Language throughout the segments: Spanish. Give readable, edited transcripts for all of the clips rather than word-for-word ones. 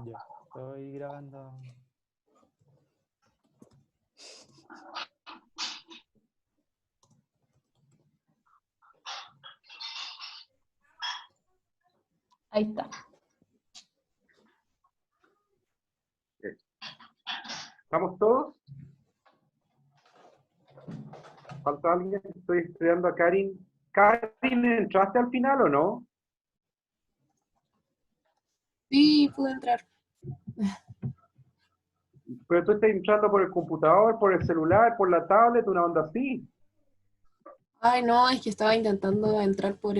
Ya, estoy grabando. Ahí está. ¿Estamos todos? ¿Falta alguien? Estoy estudiando a Karin. Karin, ¿entraste al final o no? Sí, pude entrar. Pero tú estás entrando por el computador, por el celular, por la tablet, una onda así. Ay, no, es que estaba intentando entrar por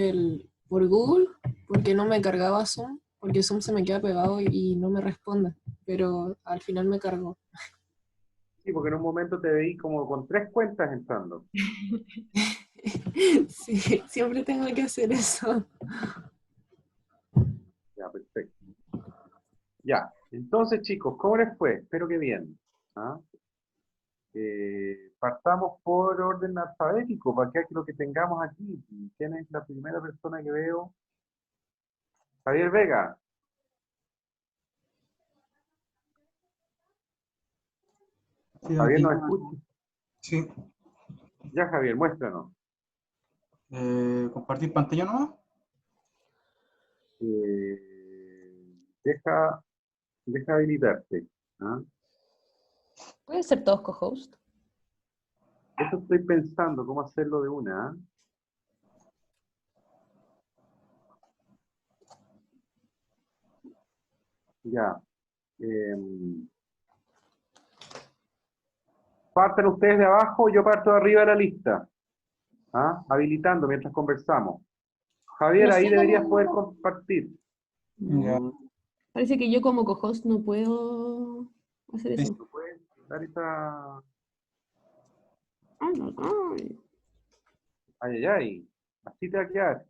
Google, porque no me cargaba Zoom, porque Zoom se me queda pegado y no me responde, pero al final me cargó. Sí, porque en un momento te veí como con 3 cuentas entrando. Sí, siempre tengo que hacer eso. Ya, perfecto. Ya, entonces chicos, ¿cómo les fue? Espero que bien. ¿Ah? Partamos por orden alfabético, para que lo que tengamos aquí. ¿Quién es la primera persona que veo? Javier Vega. Sí, Javier aquí. nos escucha. Sí. Ya, Javier, muéstranos. ¿Compartir pantalla nomás? Deja, deja habilitarte. ¿Ah? ¿Puede ser todos co-host? Eso estoy pensando, cómo hacerlo de una. ¿Ah? Ya. Parten ustedes de abajo, yo parto de arriba de la lista. ¿Ah? Habilitando mientras conversamos. Javier, No ahí sé deberías poder cómo... compartir. Ya. Parece que yo como co-host no puedo hacer Sí, eso. ¿No puedes dar esa...? Ay, ay. Ay, ay, ay. Así te va a quedar.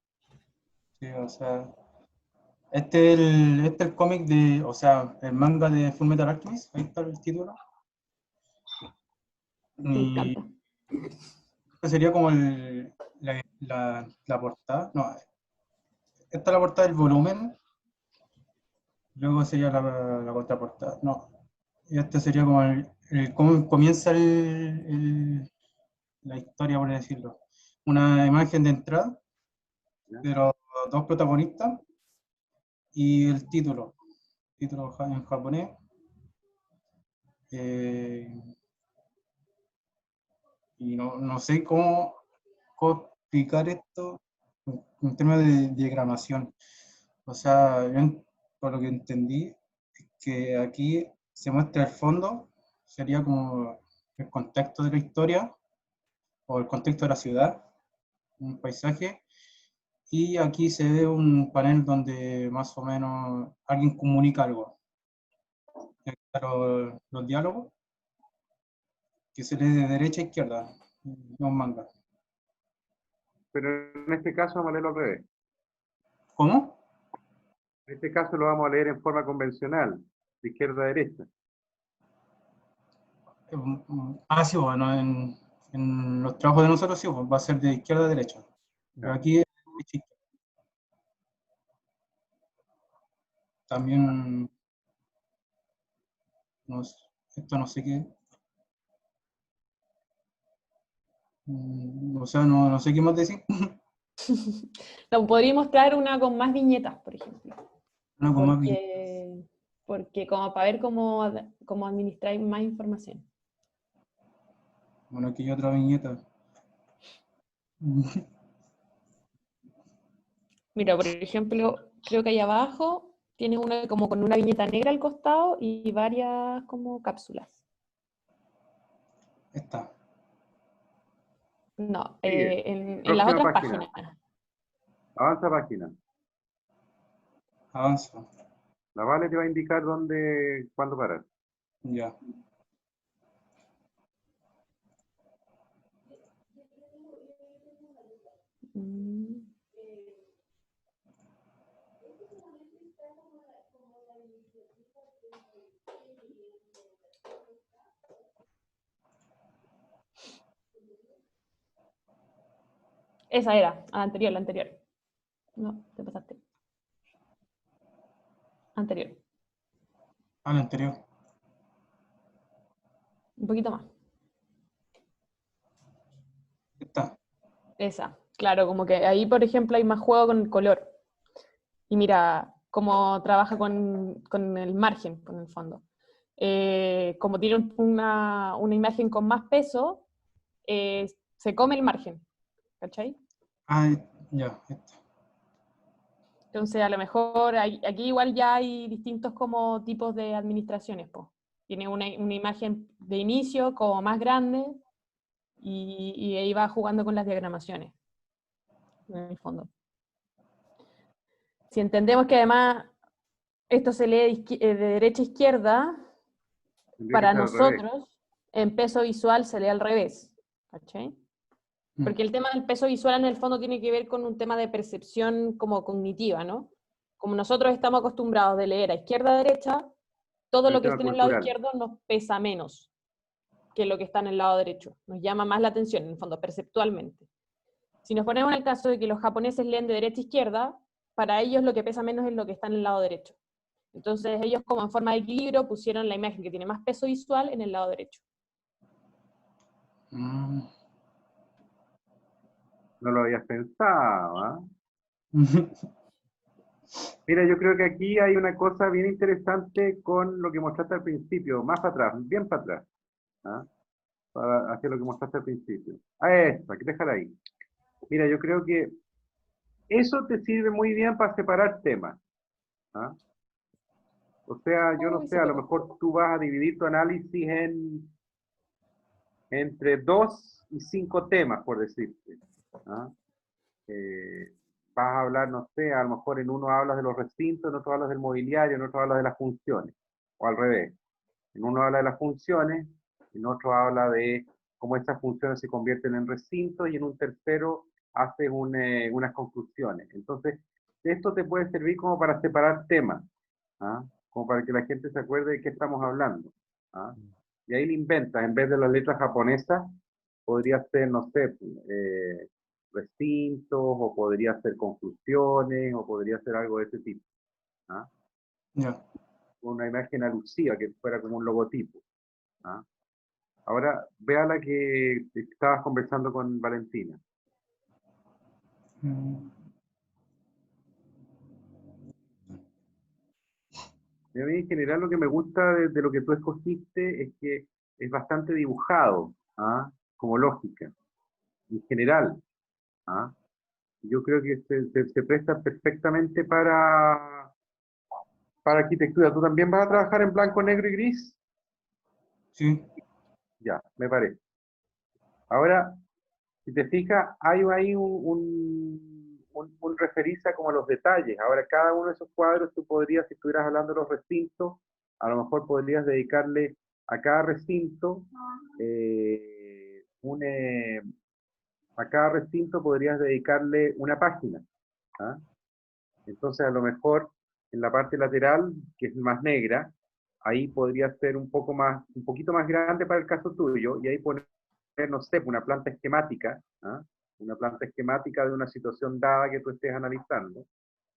sí, o sea. Este es el cómic de, o sea, el manga de Fullmetal Alchemist, ahí está el título. Me Y encanta. este sería como la portada. No, esta es la portada del volumen, luego sería la contraportada. No, y este sería como cómo comienza la historia, por decirlo. Una imagen de entrada ¿Ya? de los dos protagonistas y el título en japonés. eh, y no sé cómo explicar esto en términos de diagramación. O sea, por lo que entendí, es que aquí se muestra el fondo, sería como el contexto de la historia o el contexto de la ciudad, un paisaje, y aquí se ve un panel donde más o menos alguien comunica algo. Los diálogos, que se lee de derecha a izquierda, no un manga. Pero en este caso vamos a leerlo al revés. ¿Cómo? En este caso lo vamos a leer en forma convencional, de izquierda a derecha. Sí, bueno, en los trabajos de nosotros sí, pues, va a ser de izquierda a derecha. Pero Ya. aquí es de derecha a izquierda. También, esto no sé qué. O sea, no sé qué más decir. No, podría mostrar una con más viñetas, por ejemplo. Una con más bien. Porque como para ver cómo administrar más información. Bueno, aquí hay otra viñeta. Mira, por ejemplo, creo que ahí abajo tiene una como con una viñeta negra al costado y varias como cápsulas. Esta. No, Sigue. en las Próxima otras página. páginas. Avanza página. Avanza. La Vale te va a indicar dónde, cuándo parar. Ya. Mm. Esa era, la anterior. No, te pasaste. Anterior. Al anterior. Un poquito más. Está. Esa. Claro, como que ahí, por ejemplo, hay más juego con el color. Y mira cómo trabaja con el margen, con el fondo. Como tiene una imagen con más peso, se come el margen. ¿Cachai? Ah, ya. Está. Entonces, a lo mejor aquí igual ya hay distintos como tipos de administraciones, po. Tiene una imagen de inicio como más grande y ahí va jugando con las diagramaciones, en el fondo. Si entendemos que además esto se lee de derecha a izquierda, Tendría que para ser al revés. nosotros en peso visual se lee al revés, ¿cachai? Porque el tema del peso visual en el fondo tiene que ver con un tema de percepción como cognitiva, ¿no? Como nosotros estamos acostumbrados de leer a izquierda a derecha, todo El lo que tema está en el lado cultural. izquierdo nos pesa menos que lo que está en el lado derecho. Nos llama más la atención, en el fondo, perceptualmente. Si nos ponemos en el caso de que los japoneses leen de derecha a izquierda, para ellos lo que pesa menos es lo que está en el lado derecho. Entonces ellos, como en forma de equilibrio, pusieron la imagen que tiene más peso visual en el lado derecho. Mm. No lo habías pensado, ¿ah? Mira, yo creo que aquí hay una cosa bien interesante con lo que mostraste al principio, más para atrás, bien para atrás, ¿ah? Hacia lo que mostraste al principio. A esto, hay que dejar ahí. Mira, yo creo que eso te sirve muy bien para separar temas, ¿ah? O sea, yo no Uy, sé, se a lo pegó. mejor tú vas a dividir tu análisis entre 2 y 5 temas, por decirte, ¿ah? Eh, vas a hablar, no sé, a lo mejor en uno hablas de los recintos, en otro hablas del mobiliario, en otro hablas de las funciones, o al revés. En uno habla de las funciones, en otro habla de cómo esas funciones se convierten en recintos, y en un tercero haces unas conclusiones. Entonces, esto te puede servir como para separar temas, ¿ah? Como para que la gente se acuerde de qué estamos hablando, ¿ah? Y ahí le inventas, en vez de las letras japonesas, podría ser, no sé, recintos, o podría ser conclusiones, o podría ser algo de ese tipo, ¿ah? Ya. Una imagen alusiva que fuera como un logotipo, ¿ah? Ahora, vea la que estabas conversando con Valentina. Mm. Y a mí en general lo que me gusta de lo que tú escogiste es que es bastante dibujado, ¿ah? Como lógica, en general, ¿ah? Yo creo que se presta perfectamente para arquitectura. ¿Tú también vas a trabajar en blanco, negro y gris? Sí. Ya, me parece. Ahora, si te fijas, hay ahí un referirse a como a los detalles. Ahora, cada uno de esos cuadros tú podrías, si estuvieras hablando de los recintos, a lo mejor podrías dedicarle a cada recinto a cada recinto podrías dedicarle una página, ¿ah? Entonces, a lo mejor en la parte lateral, que es más negra, ahí podría ser un poquito más grande para el caso tuyo, y ahí poner, no sé, una planta esquemática, ¿ah? Una planta esquemática de una situación dada que tú estés analizando,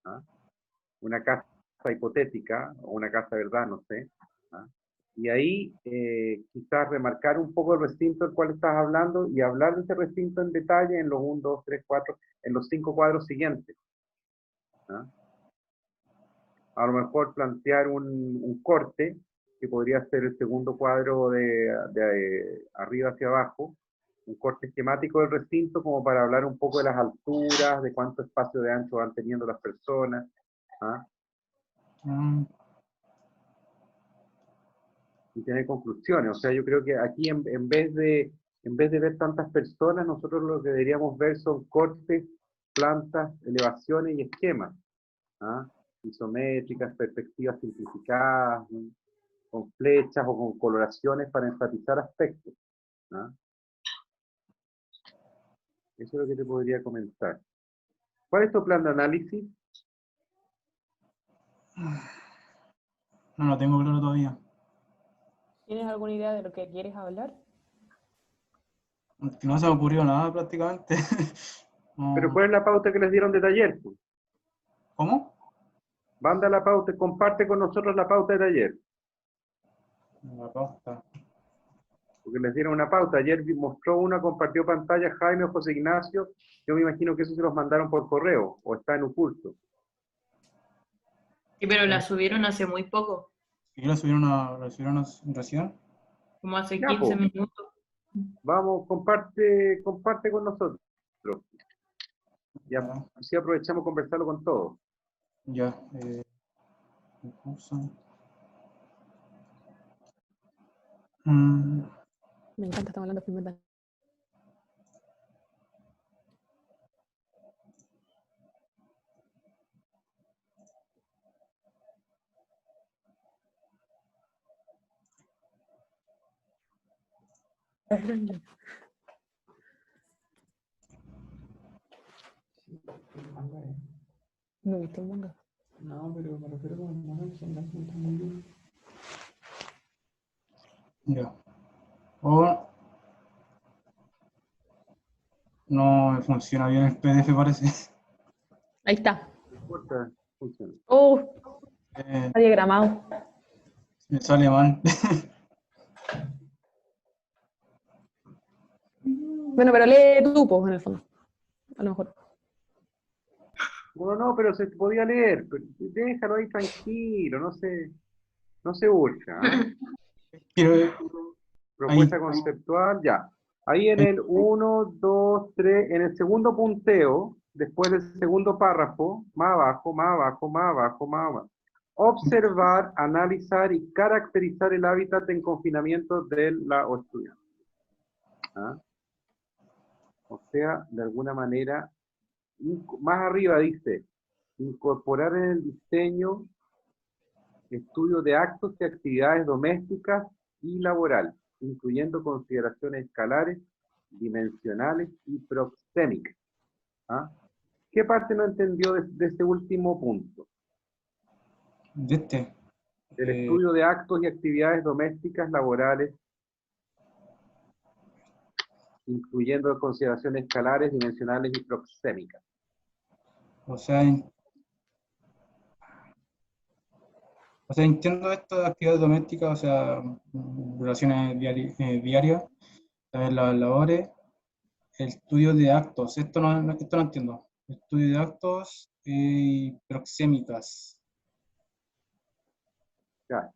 ¿ah? Una casa hipotética, o una casa de verdad, no sé, ¿ah? Y ahí quizás remarcar un poco el recinto del cual estás hablando, y hablar de ese recinto en detalle en los 1, 2, 3, 4, en los 5 cuadros siguientes, ¿ah? A lo mejor plantear un corte, que podría ser el segundo cuadro de arriba hacia abajo, un corte esquemático del recinto, como para hablar un poco de las alturas, de cuánto espacio de ancho van teniendo las personas, ¿ah? Mm. Y tener conclusiones. O sea, yo creo que aquí en vez de ver tantas personas, nosotros lo que deberíamos ver son cortes, plantas, elevaciones y esquemas, ¿ah? Isométricas, perspectivas simplificadas, ¿no? Con flechas o con coloraciones para enfatizar aspectos, ¿ah? Eso es lo que te podría comentar. ¿Cuál es tu plan de análisis? No lo tengo claro todavía. ¿Tienes alguna idea de lo que quieres hablar? Que no se me ocurrió nada prácticamente. Pero No. ¿cuál es la pauta que les dieron de taller, pues? ¿Cómo? Manda la pauta, comparte con nosotros la pauta de taller. La pauta. Porque les dieron una pauta. Ayer mostró una, compartió pantalla Jaime o José Ignacio. Yo me imagino que eso se los mandaron por correo o está en un curso. Sí, pero la subieron hace muy poco, ¿Y la subieron recién? como hace Ya, 15 po. minutos. Vamos, comparte con nosotros. Ya, Ya. así aprovechamos conversarlo con todos. Ya. Curso. Me encanta, estamos hablando de film mental. No he visto el manga. No, pero me refiero como el mono en general, como está muy bien. Ya. O no me funciona bien el PDF, parece. Ahí está. No importa, funciona. Oh, Eh, está diagramado. me sale mal. Bueno, pero lee tú, pues, en el fondo. A lo mejor. No, pero se podía leer. Pero déjalo ahí tranquilo, no se urja. ¿Ah? Quiero, Propuesta ahí, conceptual, ya. Ahí en el 1, 2, 3, en el segundo punteo, después del segundo párrafo, más abajo, más abajo, más abajo, más abajo. Observar, analizar y caracterizar el hábitat en confinamiento de la estudiante. ¿Ah? O sea, de alguna manera, más arriba dice, incorporar en el diseño estudio de actos y actividades domésticas y laborales, incluyendo consideraciones escalares, dimensionales y proxémicas. ¿Ah? ¿Qué parte no entendió de ese último punto? de este. El estudio de actos y actividades domésticas, laborales, incluyendo consideraciones escalares, dimensionales y proxémicas. O sea, entiendo esto de actividades domésticas, o sea, relaciones diarias, también las labores, el estudio de actos, esto no entiendo. Estudio de actos y proxémicas. Ya.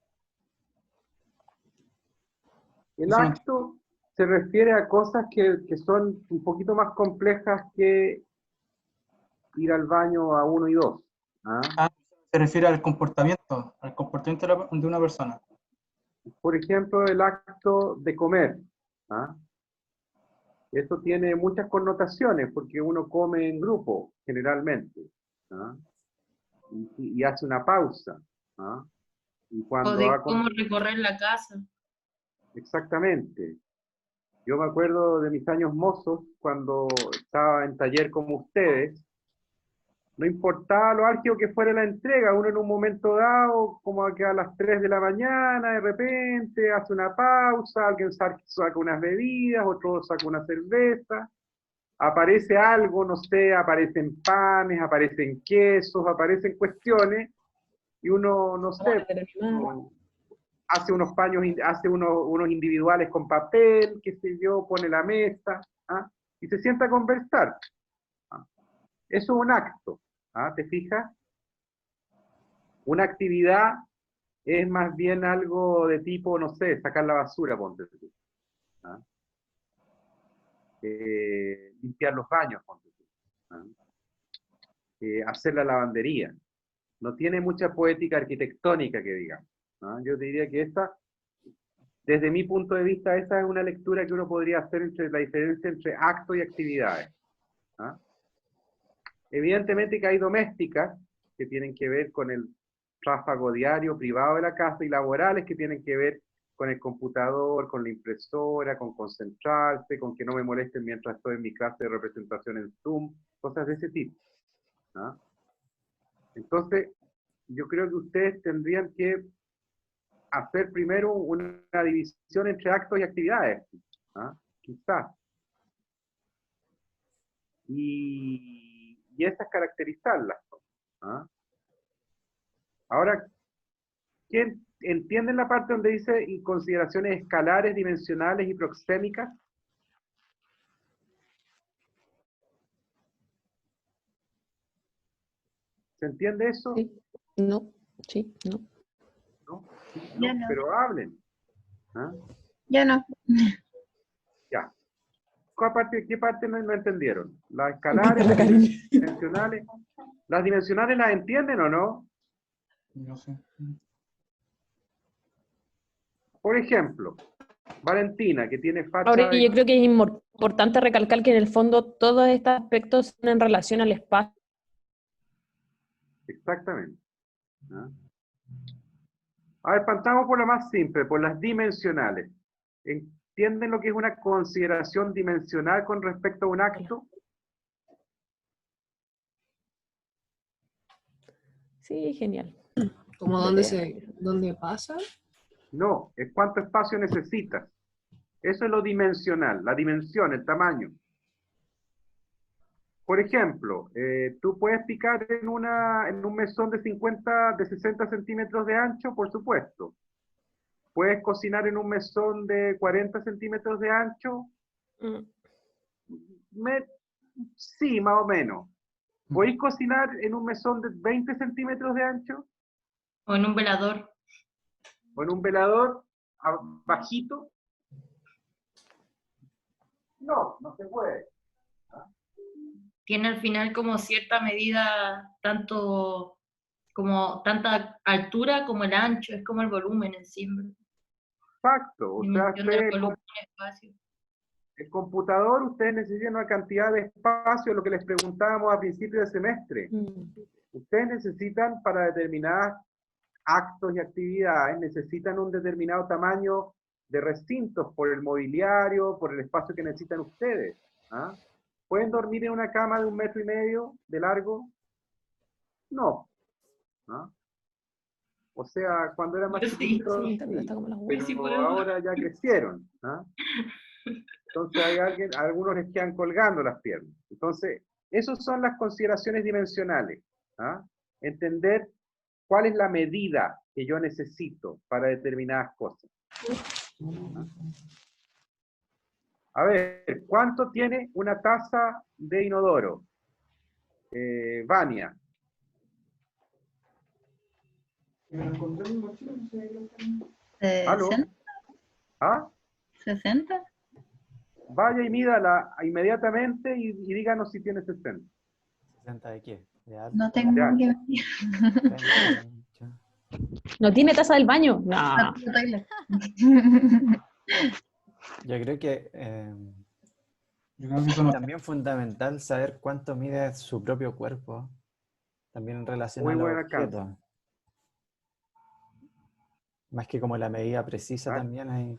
El Eso no entiendo. acto se refiere a cosas que son un poquito más complejas que ir al baño a 1 y 2. ¿Ah? Ah, se refiere al comportamiento de una persona. Por ejemplo, el acto de comer. ¿Ah? Eso tiene muchas connotaciones porque uno come en grupo, generalmente. ¿Ah? Y hace una pausa. ¿Ah? Y O cuando de ha cómo recorrer la casa. Exactamente. Yo me acuerdo de mis años mozos, cuando estaba en taller como ustedes, no importaba lo álgido que fuera la entrega, uno en un momento dado, como que a las 3 de la mañana, de repente, hace una pausa, alguien saca unas bebidas, otro saca una cerveza, aparece algo, no sé, aparecen panes, aparecen quesos, aparecen cuestiones, y uno, no sé, hace unos paños, hace unos individuales con papel, qué sé yo, pone la mesa, ¿ah? Y se sienta a conversar. ¿Ah? Eso es un acto, ¿ah? ¿Te fijas? Una actividad es más bien algo de tipo, no sé, sacar la basura, ponte tú. ¿Ah? Limpiar los baños, ponte tú. ¿Ah? Hacer la lavandería. No tiene mucha poética arquitectónica que digamos. ¿Ah? Yo te diría que esta, desde mi punto de vista, esa es una lectura que uno podría hacer entre la diferencia entre actos y actividades. ¿Ah? Evidentemente que hay domésticas que tienen que ver con el tráfago diario privado de la casa y laborales que tienen que ver con el computador, con la impresora, con concentrarse, con que no me molesten mientras estoy en mi clase de representación en Zoom, cosas de ese tipo. ¿Ah? Entonces, yo creo que ustedes tendrían que hacer primero una división entre actos y actividades. ¿Ah? Quizás. Y esas caracterizarlas. ¿Ah? Ahora, ¿quién ¿entienden la parte donde dice y consideraciones escalares, dimensionales y proxémicas? ¿Se entiende eso? Sí. No, sí, no. ¿No? Ya No, no. pero hablen. ¿Ah? Ya no. Ya. ¿Qué parte no entendieron? ¿Las escalares, las dimensionales? ¿Las dimensionales las entienden o no? No sé. Por ejemplo, Valentina, que tiene facha Ahora, de... yo creo que es importante recalcar que en el fondo todos estos aspectos son en relación al espacio. Exactamente. ¿Ah? A ver, partamos por la más simple, por las dimensionales. ¿Entienden lo que es una consideración dimensional con respecto a un acto? Sí, genial. Como dónde pasa. No, es cuánto espacio necesitas. Eso es lo dimensional, la dimensión, el tamaño. Por ejemplo, ¿tú puedes picar en un mesón de 60 centímetros de ancho? Por supuesto. ¿Puedes cocinar en un mesón de 40 centímetros de ancho? Mm. Sí, más o menos. ¿Podéis cocinar en un mesón de 20 centímetros de ancho? O en un velador. ¿O en un velador bajito? No, no se puede. Tiene al final como cierta medida, tanto como tanta altura como el ancho, es como el volumen en sí. Exacto. O sea, Dimensión del volumen del espacio. el computador, ustedes necesitan una cantidad de espacio, lo que les preguntábamos a principio de semestre. Ustedes necesitan para determinadas actos y actividades, necesitan un determinado tamaño de recintos por el mobiliario, por el espacio que necesitan ustedes. ¿Ah? ¿Pueden dormir en una cama de 1,5 metros de largo? No. ¿Ah? O sea, cuando eran más Yo sí. chiquitos, Sí, internet está como las Yo huevas. sí pero puedo. ahora ya crecieron. ¿Ah? Entonces a algunos les quedan colgando las piernas. Entonces, esas son las consideraciones dimensionales. ¿Ah? Entender cuál es la medida que yo necesito para determinadas cosas. ¿Ah? A ver, ¿cuánto tiene una taza de inodoro? Vania. Me lo encontré en mi mochila, no sé ¿Aló? 60, ¿Ah? 60. Vaya y mídala inmediatamente y díganos si tiene 60. ¿60 de qué? ¿De alto? No tengo Ya. que ver. 30 de ancho. ¿No tiene taza del baño? No. Yo creo que Yo creo que eso no está. también es fundamental saber cuánto mide su propio cuerpo, también en relación Muy a los buen alcance. objetos. Más que como la medida precisa Ah. también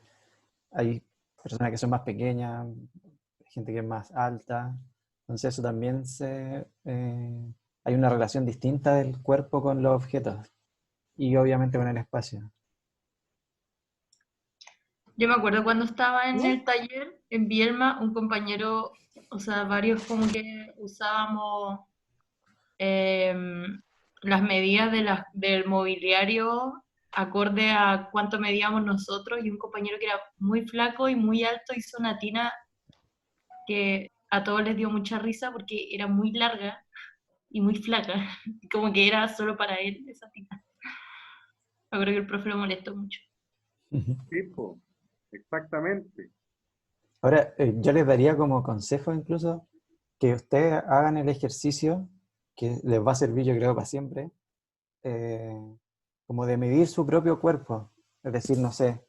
hay personas que son más pequeñas, gente que es más alta. Entonces eso también hay una relación distinta del cuerpo con los objetos y obviamente con el espacio. Yo me acuerdo cuando estaba en el taller en Bielma, un compañero, o sea, varios como que usábamos las medidas del mobiliario acorde a cuánto medíamos nosotros, y un compañero que era muy flaco y muy alto hizo una tina que a todos les dio mucha risa porque era muy larga y muy flaca, como que era solo para él esa tina. Me acuerdo que el profe lo molestó mucho. Tipo, exactamente. Ahora, yo les daría como consejo incluso que ustedes hagan el ejercicio que les va a servir, yo creo, para siempre, como de medir su propio cuerpo. Es decir, no sé,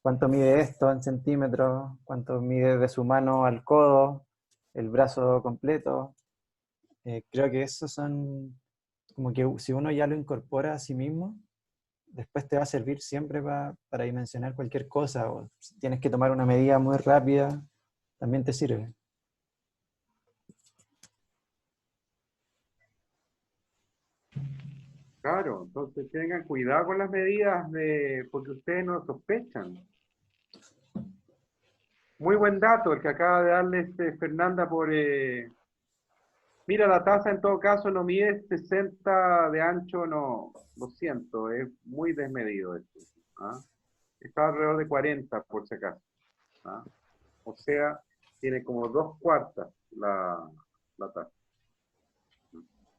cuánto mide esto en centímetros, cuánto mide de su mano al codo, el brazo completo. Creo que esos son, como que si uno ya lo incorpora a sí mismo, después te va a servir siempre para dimensionar cualquier cosa, o si tienes que tomar una medida muy rápida, también te sirve. Claro, entonces tengan cuidado con las medidas porque ustedes no sospechan. Muy buen dato el que acaba de darles Fernanda por Mira, la taza en todo caso no mide 60 de ancho, no, lo siento, es muy desmedido esto. ¿Ah? Está alrededor de 40 por si acaso. ¿Ah? O sea, tiene como 2/4 la taza.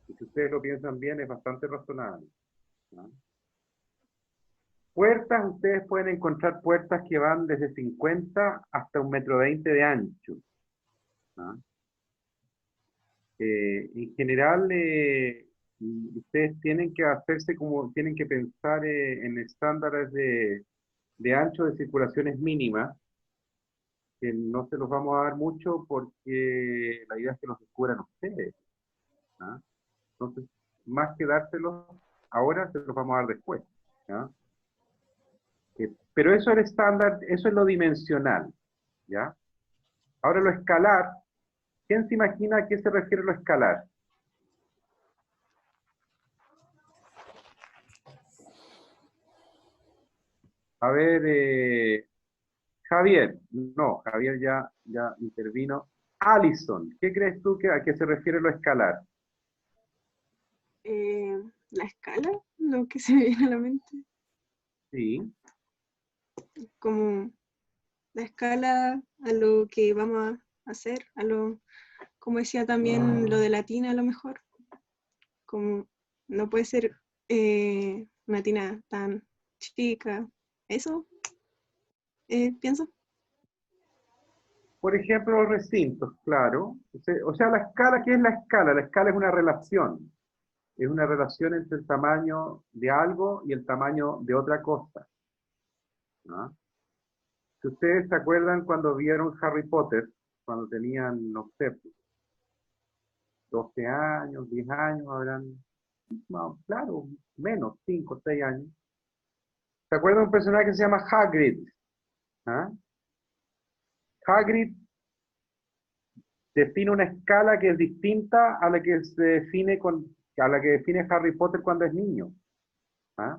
Y si ustedes lo piensan bien, es bastante razonable. ¿Ah? Puertas, ustedes pueden encontrar puertas que van desde 50 hasta 1,20 m de ancho. ¿Ah? En general, ustedes tienen que hacerse como, tienen que pensar en estándares de ancho de circulaciones mínimas, que no se los vamos a dar mucho porque la idea es que los descubran ustedes. ¿Ah? Entonces, más que dárselos ahora, se los vamos a dar después. ¿Ya? Pero eso es el estándar, eso es lo dimensional. ¿Ya? Ahora lo escalar, ¿quién se imagina a qué se refiere lo escalar? A ver, Javier, no, Javier ya intervino. Alison, ¿qué crees tú que a qué se refiere lo escalar? La escala, lo que se me viene a la mente, Sí, como la escala a lo que vamos a hacer, a lo, como decía también lo de la tina a lo mejor, como no puede ser una tina tan chica, eso pienso. por ejemplo, los recintos, claro. O sea, la escala, ¿qué es la escala? La escala es una relación. Es una relación entre el tamaño de algo y el tamaño de otra cosa. ¿No? Si ustedes se acuerdan cuando vieron Harry Potter, cuando tenían, no sé, 12 años, 10 años, habrán, no, claro, menos, 5, 6 años. ¿Se acuerdan de un personaje que se llama Hagrid? ¿Ah? Hagrid define una escala que es distinta a la que se define a la que define Harry Potter cuando es niño. ¿Ah?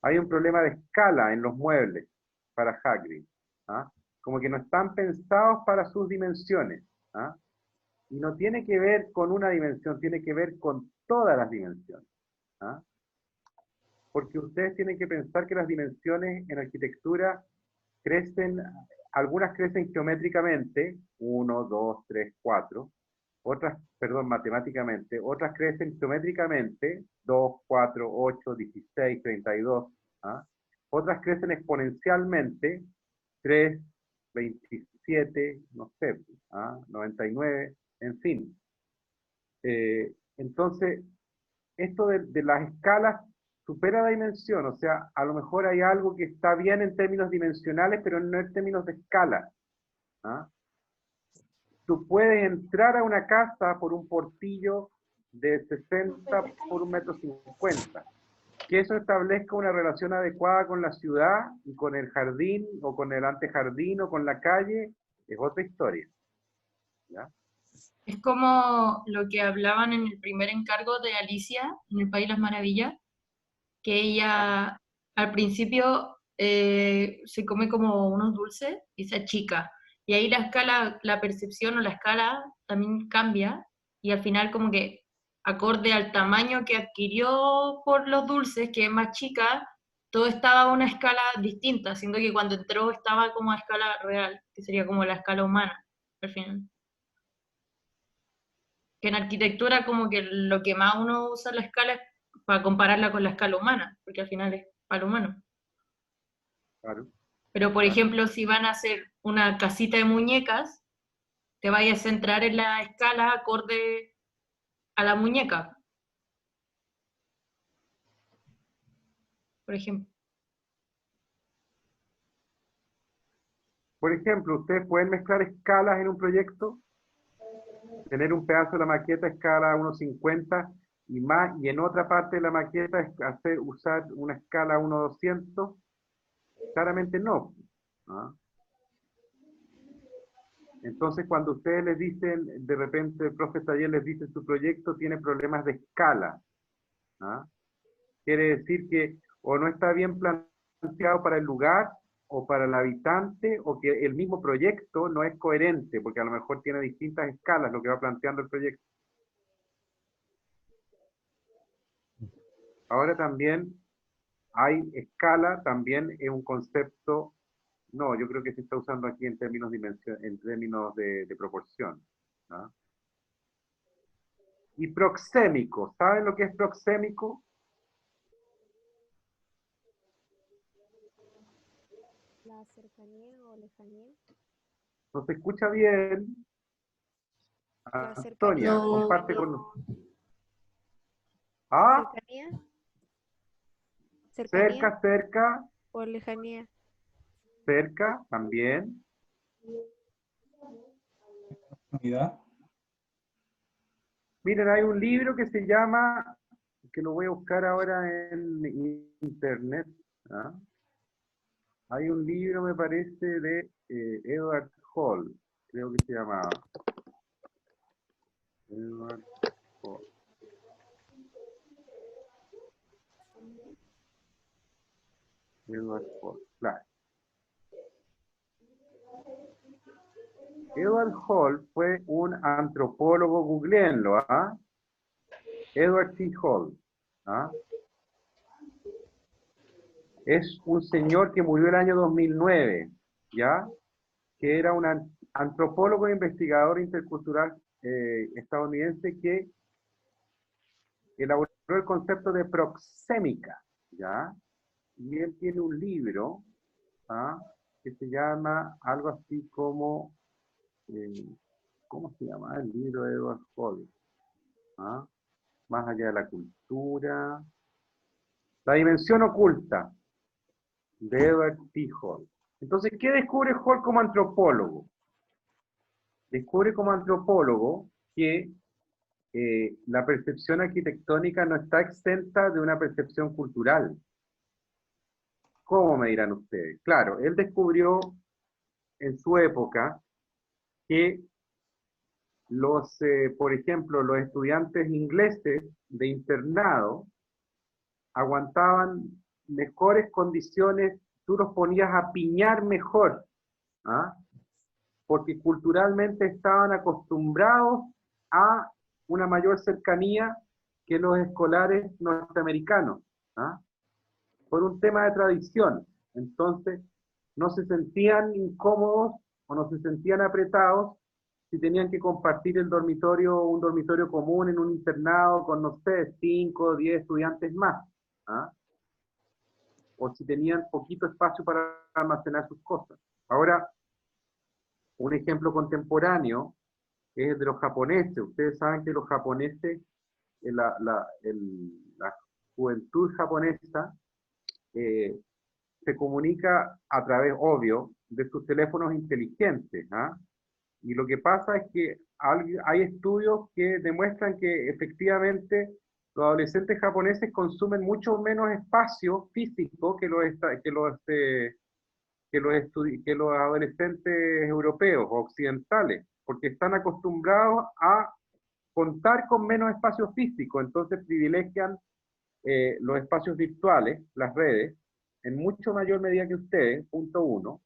Hay un problema de escala en los muebles para Hagrid. ¿Ah? Como que no están pensados para sus dimensiones. ¿Ah? Y no tiene que ver con una dimensión, tiene que ver con todas las dimensiones. ¿Ah? Porque ustedes tienen que pensar que las dimensiones en arquitectura crecen, algunas crecen geométricamente, 1, 2, 3, 4, otras, perdón, matemáticamente, otras crecen geométricamente, 2, 4, 8, 16, 32, ¿ah? Otras crecen exponencialmente, 3, 27, no sé, ¿ah? 99, en fin. Entonces, esto de las escalas supera la dimensión, o sea, a lo mejor hay algo que está bien en términos dimensionales, pero no en términos de escala. ¿Ah? Tú puedes entrar a una casa por un portillo de 60 por 1,50 m. Que eso establezca una relación adecuada con la ciudad y con el jardín, o con el antejardín, o con la calle, es otra historia. ¿Ya? Es como lo que hablaban en el primer encargo de Alicia, en El País de las Maravillas, que ella al principio se come como unos dulces y se achica. Y ahí la escala, la percepción o la escala también cambia, y al final como que acorde al tamaño que adquirió por los dulces, que es más chica, todo estaba a una escala distinta, siendo que cuando entró estaba como a escala real, que sería como la escala humana, al final. Que en arquitectura como que lo que más uno usa la escala es para compararla con la escala humana, porque al final es para lo humano. Claro. Pero por Claro. ejemplo, si van a hacer una casita de muñecas, te vayas a centrar en la escala acorde a la muñeca, por ejemplo. Por ejemplo, ustedes pueden mezclar escalas en un proyecto, tener un pedazo de la maqueta a escala 1,50 y más, y en otra parte de la maqueta usar una escala 1,200. Claramente no. ¿Ah? Entonces, cuando ustedes les dicen, de repente el profe Taller les dice su proyecto tiene problemas de escala, ¿ah? Quiere decir que o no está bien planteado para el lugar o para el habitante, o que el mismo proyecto no es coherente, porque a lo mejor tiene distintas escalas lo que va planteando el proyecto. Ahora también hay escala, también es un concepto, no, yo creo que se está usando aquí en términos, en términos de proporción. ¿Ah? Y proxémico, ¿saben lo que es proxémico? La cercanía o lejanía. No se escucha bien. La Antonia, cercanía. comparte con nosotros. ¿Ah? Cercanía. Cercanía Cerca, cerca, o lejanía. cerca, también. Unidad. Miren, hay un libro que se llama, que lo voy a buscar ahora en internet. ¿Ah? Hay un libro, me parece, de Edward Hall, creo que se llamaba. Edward Hall. Edward Hall, claro. Edward Hall fue un antropólogo, googleenlo, ¿ah? Edward T. Hall. ¿Ah? Es un señor que murió el año 2009, ¿ya? Que era un antropólogo e investigador intercultural estadounidense que elaboró el concepto de proxémica, ¿ya? Y él tiene un libro, ¿ah? Que se llama algo así como, ¿cómo se llama el libro de Edward Hall? ¿Ah? Más allá de la cultura. La dimensión oculta, de Edward T. Hall. Entonces, ¿qué descubre Hall como antropólogo? Descubre como antropólogo que la percepción arquitectónica no está exenta de una percepción cultural. ¿Cómo me dirán ustedes? Claro, él descubrió en su época que por ejemplo, los estudiantes ingleses de internado aguantaban mejores condiciones, tú los ponías a piñar mejor, ¿ah? Porque culturalmente estaban acostumbrados a una mayor cercanía que los escolares norteamericanos, ¿ah? Por un tema de tradición. Entonces, no se sentían incómodos o no se sentían apretados si tenían que compartir un dormitorio común en un internado con, no sé, 5 o 10 estudiantes más. ¿Ah? O si tenían poquito espacio para almacenar sus cosas. Ahora, un ejemplo contemporáneo es el de los japoneses. Ustedes saben que los japoneses, la juventud japonesa, se comunica a través, obvio, de sus teléfonos inteligentes. ¿Ah? Y lo que pasa es que hay estudios que demuestran que efectivamente los adolescentes japoneses consumen mucho menos espacio físico que los adolescentes europeos o occidentales, porque están acostumbrados a contar con menos espacio físico, entonces privilegian los espacios virtuales, las redes, en mucho mayor medida que ustedes, punto uno.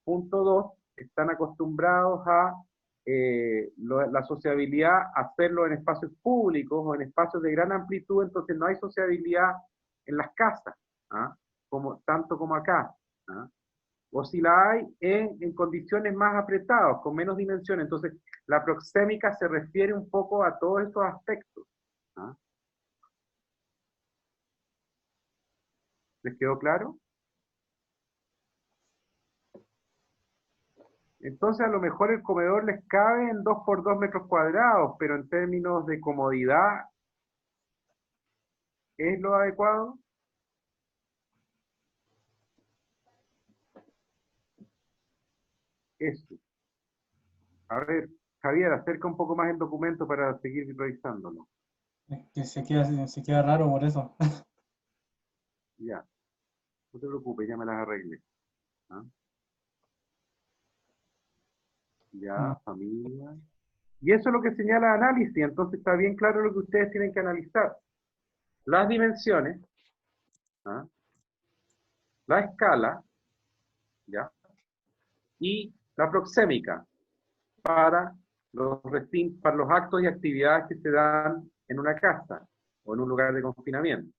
Punto dos, están acostumbrados a la sociabilidad, hacerlo en espacios públicos o en espacios de gran amplitud, entonces no hay sociabilidad en las casas, ¿ah? Tanto como acá. ¿Ah? O si la hay en condiciones más apretadas, con menos dimensiones. Entonces, la proxémica se refiere un poco a todos estos aspectos. ¿Ah? ¿Les quedó claro? Entonces, a lo mejor el comedor les cabe en 2 por 2 metros cuadrados, pero en términos de comodidad, ¿es lo adecuado? Eso. A ver, Javier, acerca un poco más el documento para seguir revisándolo. Es que se queda raro por eso. Ya. No te preocupes, ya me las arreglé. ¿Ah? Ya, familia. Y eso es lo que señala análisis, entonces está bien claro lo que ustedes tienen que analizar. Las dimensiones, ¿ah? La escala, ¿ya? Y la proxémica para para los actos y actividades que se dan en una casa o en un lugar de confinamiento.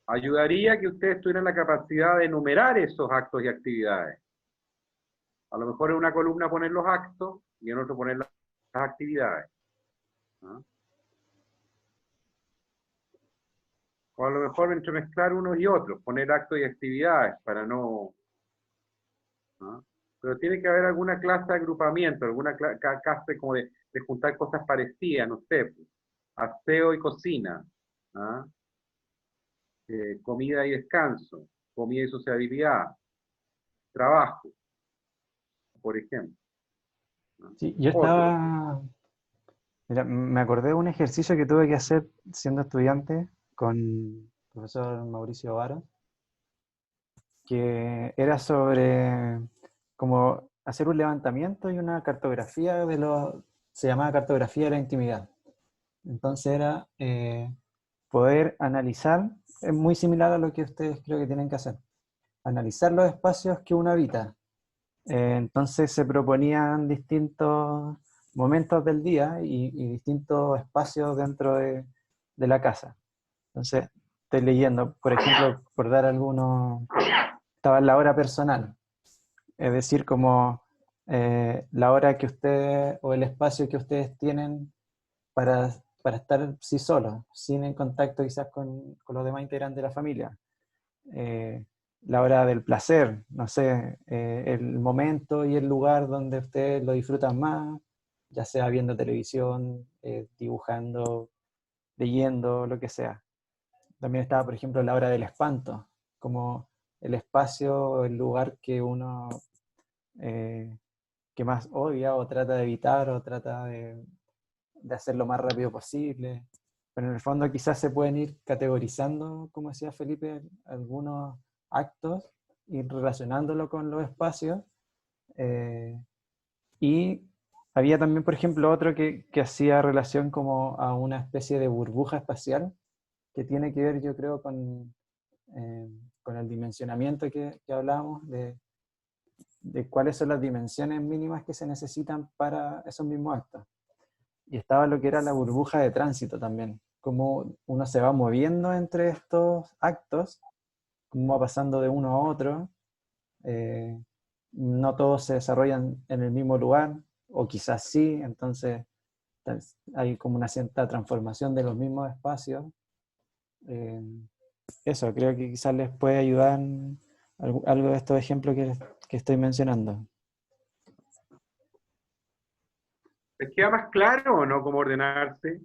Ayudaría que ustedes tuvieran la capacidad de enumerar esos actos y actividades. A lo mejor en una columna poner los actos y en otro poner las actividades. ¿Ah? O a lo mejor entremezclar unos y otros, poner actos y actividades para no... ¿Ah? Pero tiene que haber alguna clase de agrupamiento, alguna clase como de juntar cosas parecidas, no sé, pues, aseo y cocina, ¿ah? Comida y descanso, comida y sociabilidad, trabajo, por ejemplo. ¿Ah? Sí, yo Otro. estaba, mira, me acordé de un ejercicio que tuve que hacer siendo estudiante con el profesor Mauricio Vara, que era sobre como hacer un levantamiento y una cartografía de se llamaba cartografía de la intimidad. Entonces era poder analizar, es muy similar a lo que ustedes creo que tienen que hacer, analizar los espacios que uno habita. Entonces se proponían distintos momentos del día y distintos espacios dentro de la casa. Entonces, estoy leyendo, por ejemplo, por dar algunos, estaba en la hora personal, es decir, como la hora que ustedes, o el espacio que ustedes tienen para estar sí solos, sin en contacto quizás con los demás integrantes de la familia. La hora del placer, no sé, el momento y el lugar donde ustedes lo disfrutan más, ya sea viendo televisión, dibujando, leyendo, lo que sea. También estaba, por ejemplo, la hora del espanto, como el espacio, el lugar que uno que más odia o trata de evitar o trata de hacer lo más rápido posible. Pero en el fondo quizás se pueden ir categorizando, como decía Felipe, algunos actos y relacionándolo con los espacios. Y había también, por ejemplo, otro que hacía relación como a una especie de burbuja espacial, que tiene que ver, yo creo, con el dimensionamiento que hablábamos, de cuáles son las dimensiones mínimas que se necesitan para esos mismos actos. Y estaba lo que era la burbuja de tránsito también, cómo uno se va moviendo entre estos actos, cómo va pasando de uno a otro. No todos se desarrollan en el mismo lugar, o quizás sí, entonces hay como una cierta transformación de los mismos espacios. Eso, creo que quizás les puede ayudar algo de estos ejemplos que estoy mencionando. ¿Les queda más claro o no cómo ordenarse?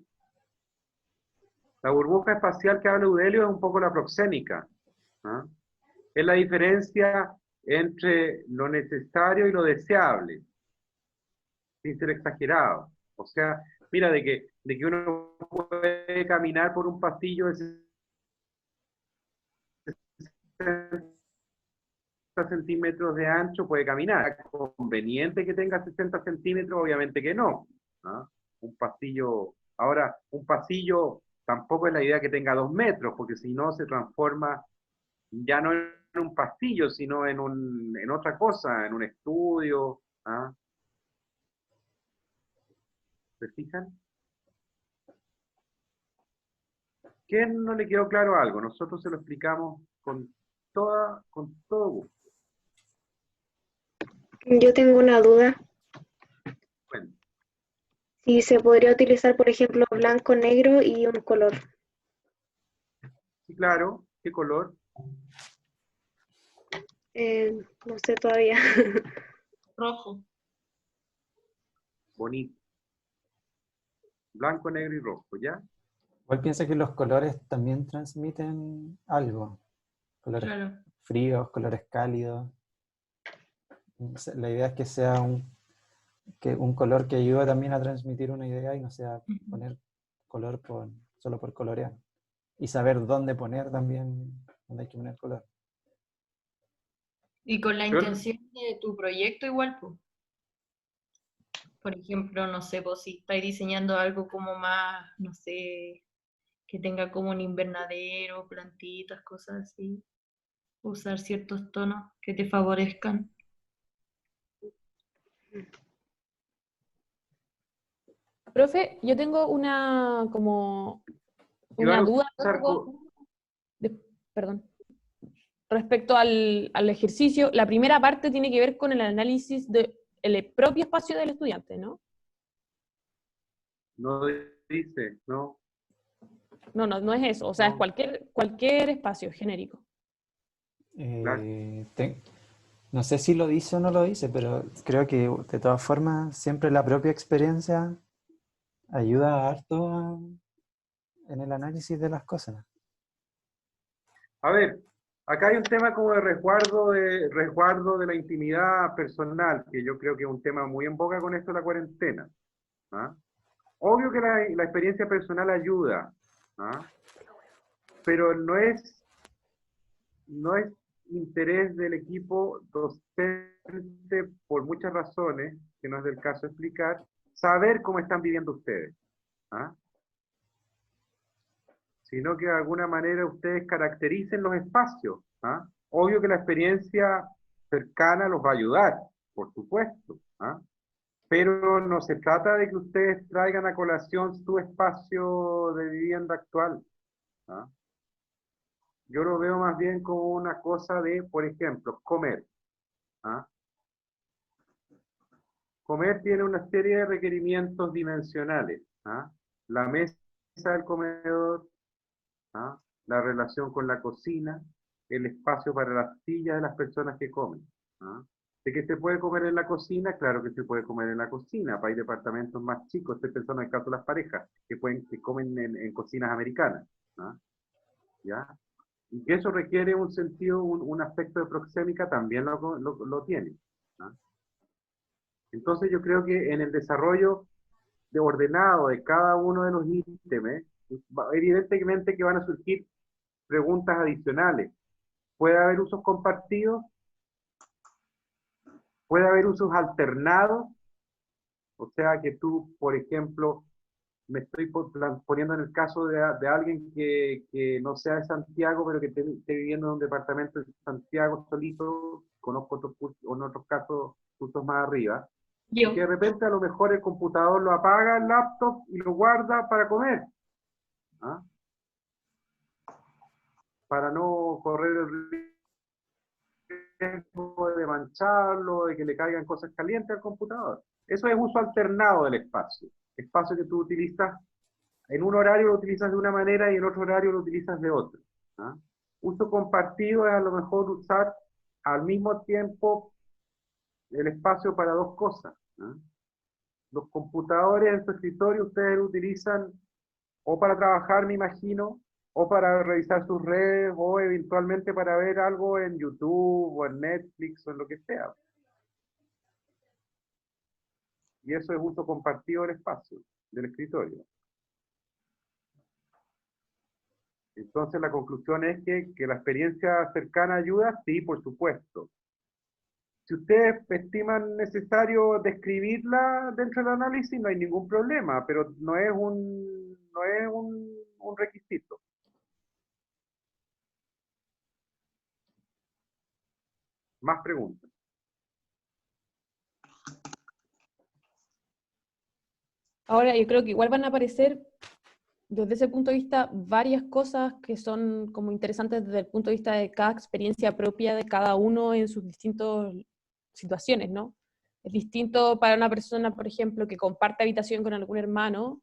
La burbuja espacial que habla Eudelio es un poco la proxémica. ¿Ah? Es la diferencia entre lo necesario y lo deseable, sin ser exagerado. O sea, mira, de que uno puede caminar por un pasillo de 60 centímetros de ancho, puede caminar. ¿Es conveniente que tenga 60 centímetros? Obviamente que no. ¿Ah? Un pasillo, ahora, un pasillo tampoco es la idea que tenga 2 metros, porque si no se transforma ya no en un pasillo, sino en otra cosa, en un estudio. ¿Ah? ¿Se fijan? ¿Quién no le quedó claro algo? Nosotros se lo explicamos con todo gusto. Yo tengo una duda. Bueno, Si se podría utilizar, por ejemplo, blanco, negro y un color. sí, claro. ¿Qué color? No sé todavía. Rojo. Bonito. Blanco, negro y rojo, ¿ya? Igual piensa que los colores también transmiten algo. Colores Claro. fríos, colores cálidos. La idea es que sea un color que ayude también a transmitir una idea y no sea poner color solo por colorear. Y saber dónde poner también, dónde hay que poner color. Y con la Pero- intención de tu proyecto igual, pues. Por ejemplo, no sé, pues si estáis diseñando algo como más, no sé, que tenga como un invernadero, plantitas, cosas así. Usar ciertos tonos que te favorezcan. Profe, yo tengo una Si van una a duda. usar perdón, respecto al ejercicio, la primera parte tiene que ver con el análisis del propio espacio del estudiante, ¿no? No dice, no. No es eso, o sea, es No. cualquier espacio genérico. Claro. No sé si lo dice o no lo dice, pero creo que de todas formas siempre la propia experiencia ayuda harto en el análisis de las cosas. A ver, acá hay un tema como de resguardo de la intimidad personal, que yo creo que es un tema muy en boga con esto de la cuarentena. ¿Ah? Obvio que la experiencia personal ayuda, ¿ah? Pero no es interés del equipo docente, por muchas razones, que no es del caso explicar, saber cómo están viviendo ustedes. ¿Ah? Sino que de alguna manera ustedes caractericen los espacios. ¿Ah? Obvio que la experiencia cercana los va a ayudar, por supuesto. ¿Ah? Pero no se trata de que ustedes traigan a colación su espacio de vivienda actual. ¿Ah? Yo lo veo más bien como una cosa de, por ejemplo, comer. ¿Ah? Comer tiene una serie de requerimientos dimensionales. ¿Ah? La mesa del comedor, ¿ah? La relación con la cocina, el espacio para las sillas de las personas que comen. ¿Ah? ¿De que se puede comer en la cocina? Claro que se puede comer en la cocina. Hay departamentos más chicos, estoy pensando en el caso de las parejas, que comen en cocinas americanas. ¿Ah? ¿Ya? Y que eso requiere un sentido, un aspecto de proxémica, también lo tiene. ¿Ah? Entonces yo creo que en el desarrollo de ordenado de cada uno de los ítems, evidentemente que van a surgir preguntas adicionales. ¿Puede haber usos compartidos? ¿Puede haber usos alternados? O sea que tú, por ejemplo, me estoy poniendo en el caso de alguien que no sea de Santiago, pero que esté viviendo en un departamento de Santiago solito, conozco otros cursos, o en otros casos cursos más arriba, Yo. y que de repente a lo mejor el computador lo apaga, el laptop, y lo guarda para comer. ¿Ah? Para no correr el riesgo de mancharlo, de que le caigan cosas calientes al computador. Eso es uso alternado del espacio. Espacio que tú utilizas, en un horario lo utilizas de una manera y en otro horario lo utilizas de otra. ¿Ah? Uso compartido es a lo mejor usar al mismo tiempo el espacio para dos cosas. ¿Ah? Los computadores en su escritorio ustedes lo utilizan o para trabajar, me imagino, o para revisar sus redes, o eventualmente para ver algo en YouTube, o en Netflix, o en lo que sea. Y eso es uso compartido del espacio, del escritorio. Entonces la conclusión es que la experiencia cercana ayuda, sí, por supuesto. Si ustedes estiman necesario describirla dentro del análisis, no hay ningún problema, pero no es un requisito. Más preguntas. Ahora, yo creo que igual van a aparecer, desde ese punto de vista, varias cosas que son como interesantes desde el punto de vista de cada experiencia propia de cada uno en sus distintas situaciones, ¿no? Es distinto para una persona, por ejemplo, que comparte habitación con algún hermano,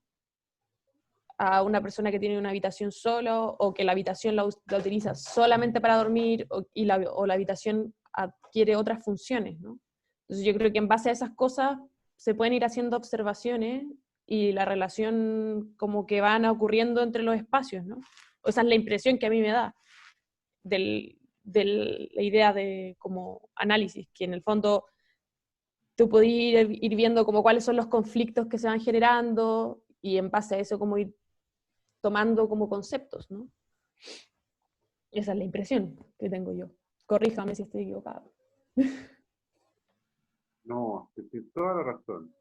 a una persona que tiene una habitación solo, o que la habitación la utiliza solamente para dormir, o la habitación adquiere otras funciones, ¿no? Entonces yo creo que en base a esas cosas se pueden ir haciendo observaciones y la relación como que van ocurriendo entre los espacios, ¿no? O esa es la impresión que a mí me da de la idea de como análisis, que en el fondo tú podés ir viendo como cuáles son los conflictos que se van generando y en base a eso como ir tomando como conceptos, ¿no? Esa es la impresión que tengo yo. Corríjame si estoy equivocado. No, toda la razón,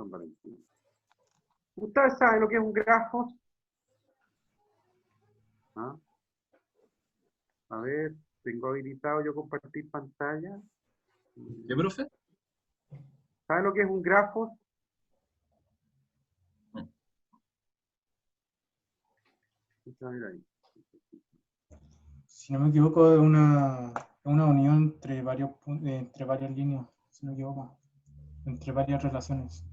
Valentina. ¿Ustedes saben lo que es un grafo? ¿Ah? A ver, tengo habilitado yo compartir pantalla. ¿Qué, profe? ¿Saben lo que es un grafo? A ver ahí. si no me equivoco, es una unión entre varias líneas, si no me equivoco, entre varias relaciones.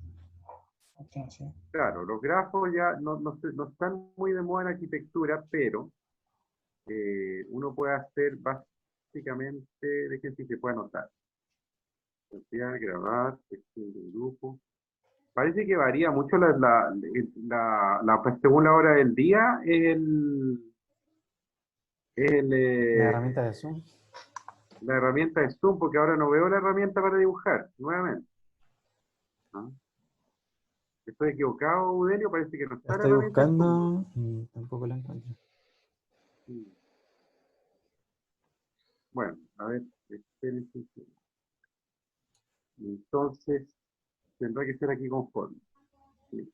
Continuación. Claro, los grafos ya no están muy de moda en arquitectura, pero uno puede hacer básicamente, de que se puede anotar. Cantidad, grabar, sección del grupo. Parece que varía mucho pues, según la hora del día, La herramienta de Zoom. la herramienta de Zoom, porque ahora no veo la herramienta para dibujar, nuevamente. ¿Ah? ¿Estoy equivocado, Udelio? Parece que no La está la estoy herramienta de Zoom. buscando y tampoco la encuentro. Bueno, a ver, espérense un segundo. Entonces, tendrá que ser aquí con forma. Sí.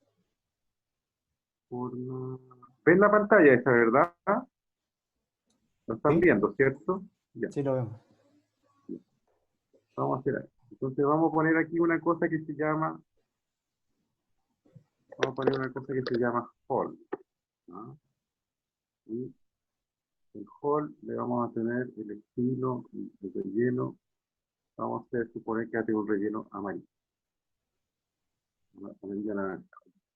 Forma. ¿Ven la pantalla esa, verdad? Lo están ¿Sí? viendo, ¿cierto? Ya, Sí, lo vemos. vamos a hacer ahí. Entonces vamos a poner aquí una cosa que se llama, hall. ¿Ah? Y el hall le vamos a tener el estilo, el relleno. Vamos a suponer que hace un relleno amarillo. Amarillo naranja.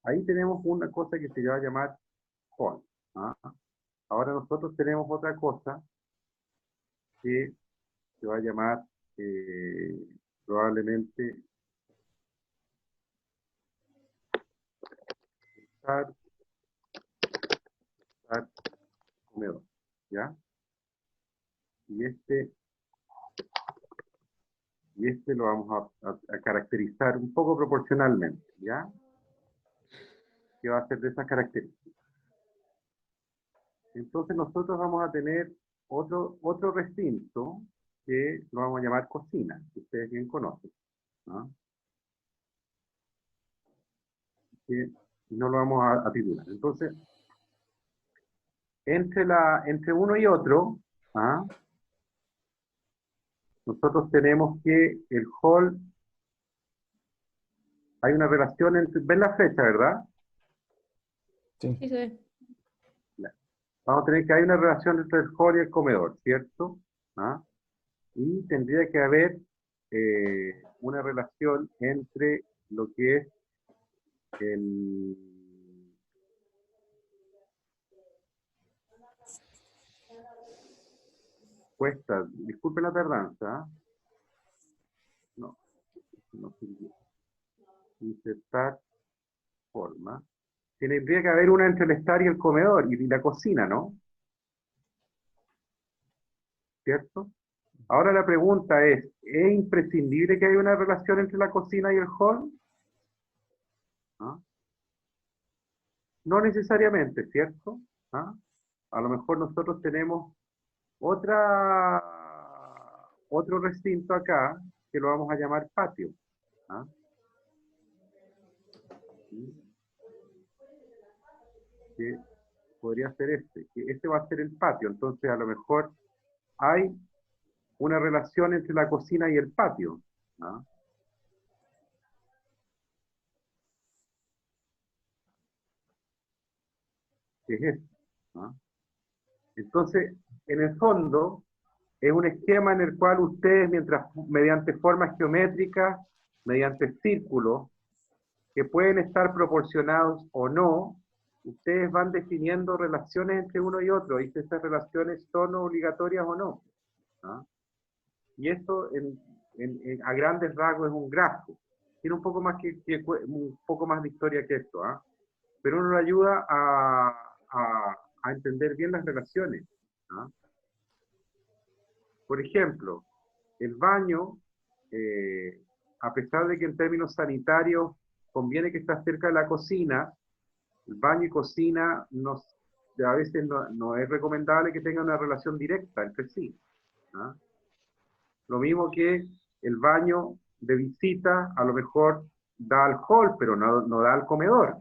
Ahí tenemos una cosa que se va a llamar hall. ¿Ah? Ahora nosotros tenemos otra cosa que se va a llamar probablemente start comedor. ¿Ya? Y este lo vamos a caracterizar un poco proporcionalmente. ¿Ya? Que va a ser de esas características. Entonces nosotros vamos a tener otro recinto que lo vamos a llamar cocina, que ustedes bien conocen. ¿No? Que no lo vamos a titular. Entonces, entre uno y otro, ¿ah? Nosotros tenemos que el hall, hay una relación entre, ven la flecha, ¿verdad? Sí. Sí, sí. Vamos a tener que hay una relación entre el hall y el comedor, ¿cierto? ¿Ah? Y tendría que haber una relación entre lo que es el... Cuesta, disculpen la tardanza. ¿Ah? No sirvió. Insertar forma. Tendría que haber una entre el estar y el comedor y la cocina, ¿no? ¿Cierto? Ahora la pregunta es imprescindible que haya una relación entre la cocina y el hall? ¿Ah? No necesariamente, ¿cierto? ¿Ah? A lo mejor nosotros tenemos otro recinto acá que lo vamos a llamar patio. ¿Ah? Que podría ser que este va a ser el patio, entonces a lo mejor hay una relación entre la cocina y el patio. ¿Ah? Que es esto. ¿Ah? Entonces, en el fondo, es un esquema en el cual ustedes, mediante formas geométricas, mediante círculos, que pueden estar proporcionados o no, ustedes van definiendo relaciones entre uno y otro, y si estas relaciones son obligatorias o no. ¿Ah? Y esto, a grandes rasgos, es un grafo. Tiene un poco más, un poco más de historia que esto, ¿ah? Pero uno lo ayuda a entender bien las relaciones. ¿Ah? Por ejemplo, el baño, a pesar de que en términos sanitarios conviene que esté cerca de la cocina, el baño y cocina a veces no es recomendable que tengan una relación directa entre sí. ¿Ah? Lo mismo que el baño de visita a lo mejor da al hall, pero no da al comedor.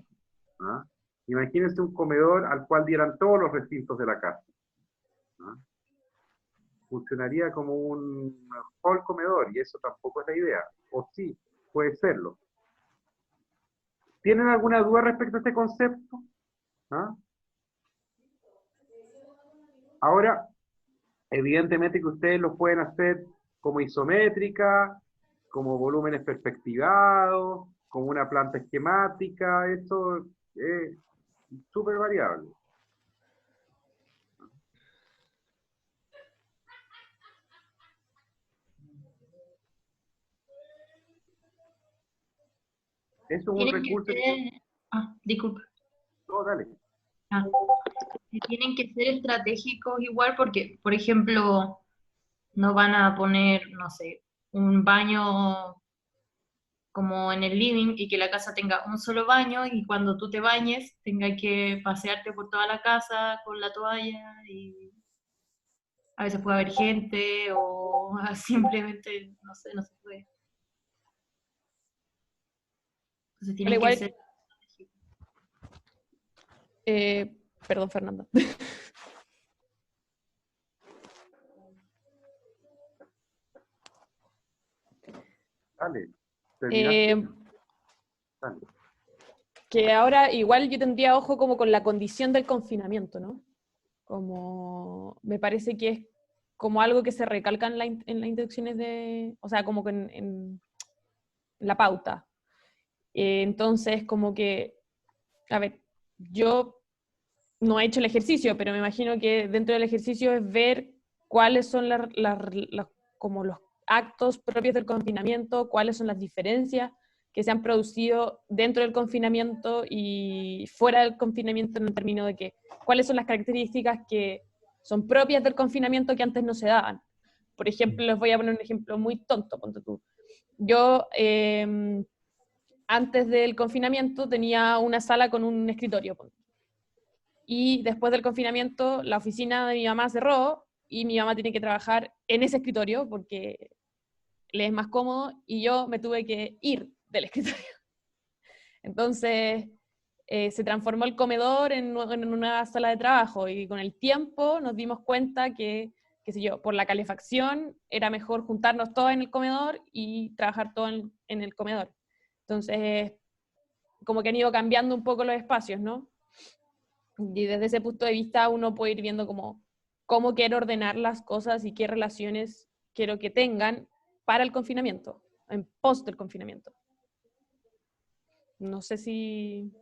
¿Ah? Imagínense un comedor al cual dieran todos los recintos de la casa. ¿Ah? Funcionaría como un hall comedor, y eso tampoco es la idea. O sí, puede serlo. ¿Tienen alguna duda respecto a este concepto? ¿Ah? Ahora, Evidentemente que ustedes los pueden hacer como isométrica, como volúmenes perspectivados, como una planta esquemática, eso es súper variable. Eso es un Tienen que recurso que... ser... Ah, disculpa. No, dale. Ah, que tienen que ser estratégicos igual porque, por ejemplo, no van a poner, no sé, un baño como en el living y que la casa tenga un solo baño y cuando tú te bañes tenga que pasearte por toda la casa con la toalla y a veces puede haber gente o simplemente, no sé, no se puede. Entonces Al tienen que igual, ser... perdón, Fernanda. Dale. ¿Terminaste? Eh, Dale. que ahora igual yo tendría ojo como con la condición del confinamiento, ¿no? Como me parece que es como algo que se recalca en, en las instrucciones de, o sea, como que en la pauta. Entonces, como que, a ver, yo no he hecho el ejercicio, pero me imagino que dentro del ejercicio es ver cuáles son como los actos propios del confinamiento, cuáles son las diferencias que se han producido dentro del confinamiento y fuera del confinamiento en el término de que cuáles son las características que son propias del confinamiento que antes no se daban. Por ejemplo, les voy a poner un ejemplo muy tonto, ponte tú. Yo, antes del confinamiento, tenía una sala con un escritorio, ponte. Y después del confinamiento, la oficina de mi mamá cerró y mi mamá tiene que trabajar en ese escritorio porque le es más cómodo y yo me tuve que ir del escritorio. Entonces, se transformó el comedor en una sala de trabajo y con el tiempo nos dimos cuenta que, qué sé yo, por la calefacción era mejor juntarnos todos en el comedor y trabajar todos en el comedor. Entonces, como que han ido cambiando un poco los espacios, ¿no? Y desde ese punto de vista uno puede ir viendo cómo quiero ordenar las cosas y qué relaciones quiero que tengan para el confinamiento, en post del confinamiento. No sé si...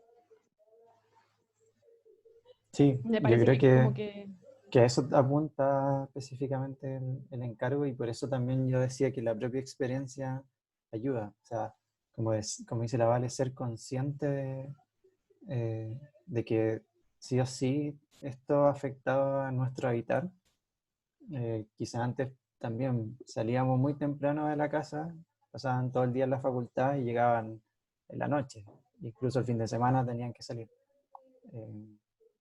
Sí, Me yo parece creo que como que... que a eso apunta específicamente el encargo y por eso también yo decía que la propia experiencia ayuda. O sea, como dice la Vale, ser consciente de que sí o sí esto ha afectado a nuestro habitar. Quizás antes también salíamos muy temprano de la casa, pasaban todo el día en la facultad y llegaban en la noche. Incluso el fin de semana tenían que salir.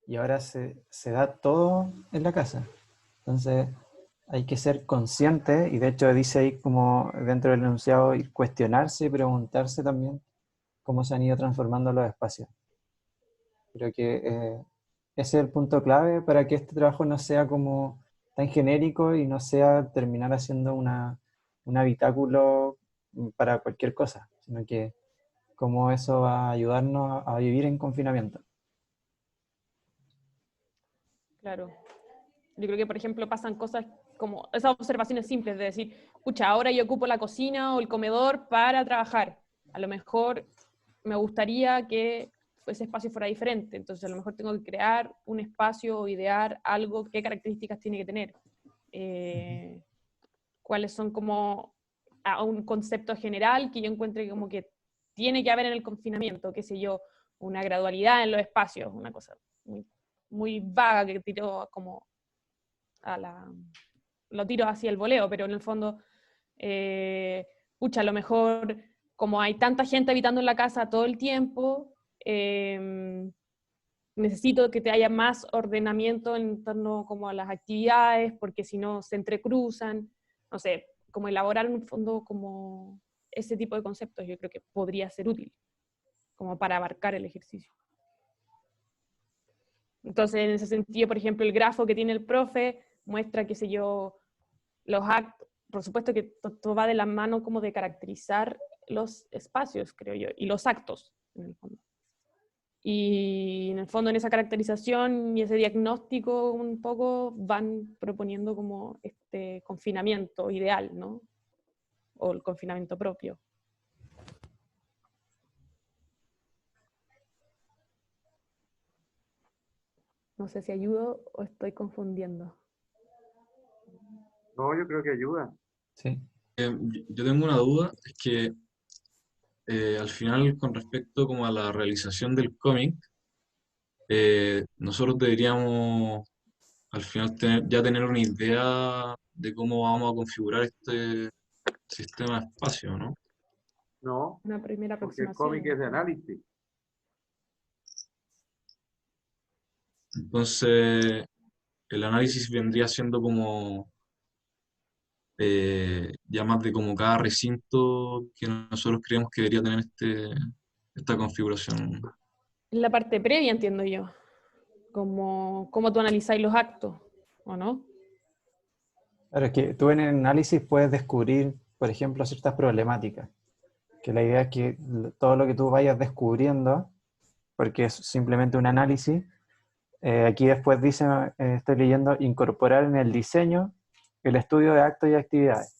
Y ahora se da todo en la casa. Entonces hay que ser consciente y de hecho dice ahí como dentro del enunciado ir cuestionarse y preguntarse también cómo se han ido transformando los espacios. Creo que ese es el punto clave para que este trabajo no sea como tan genérico y no sea terminar haciendo un habitáculo para cualquier cosa, sino que cómo eso va a ayudarnos a vivir en confinamiento. Claro. Yo creo que, por ejemplo, pasan cosas como esas observaciones simples de decir, pucha, ahora yo ocupo la cocina o el comedor para trabajar. A lo mejor me gustaría que ese espacio fuera diferente, entonces a lo mejor tengo que crear un espacio o idear algo, qué características tiene que tener. Cuáles son como un concepto general que yo encuentre como que tiene que haber en el confinamiento, qué sé yo, una gradualidad en los espacios, una cosa muy, muy vaga que tiro como lo tiro hacia el voleo, pero en el fondo, pucha, a lo mejor como hay tanta gente habitando en la casa todo el tiempo, necesito que te haya más ordenamiento en torno como a las actividades, porque si no se entrecruzan, no sé, como elaborar en un fondo como ese tipo de conceptos, yo creo que podría ser útil, como para abarcar el ejercicio. Entonces, en ese sentido, por ejemplo, el grafo que tiene el profe muestra, qué sé yo, los actos, por supuesto que todo va de la mano como de caracterizar los espacios, creo yo, y los actos, en el fondo. Y en el fondo en esa caracterización y ese diagnóstico un poco van proponiendo como este confinamiento ideal, ¿no? O el confinamiento propio. No sé si ayudo o estoy confundiendo. No, yo creo que ayuda. Sí. Yo tengo una duda, es que al final con respecto como a la realización del cómic, nosotros deberíamos al final ya tener una idea de cómo vamos a configurar este sistema de espacio, ¿no? No, Una primera porque el aproximación. cómic es de análisis. Entonces, el análisis vendría siendo como ya más de como cada recinto que nosotros creemos que debería tener esta configuración. Es la parte previa, entiendo yo. Como cómo tú analizáis los actos, ¿o no? Claro, es que tú en el análisis puedes descubrir, por ejemplo, ciertas problemáticas. Que la idea es que todo lo que tú vayas descubriendo, porque es simplemente un análisis, aquí después dice, estoy leyendo, incorporar en el diseño el estudio de actos y actividades.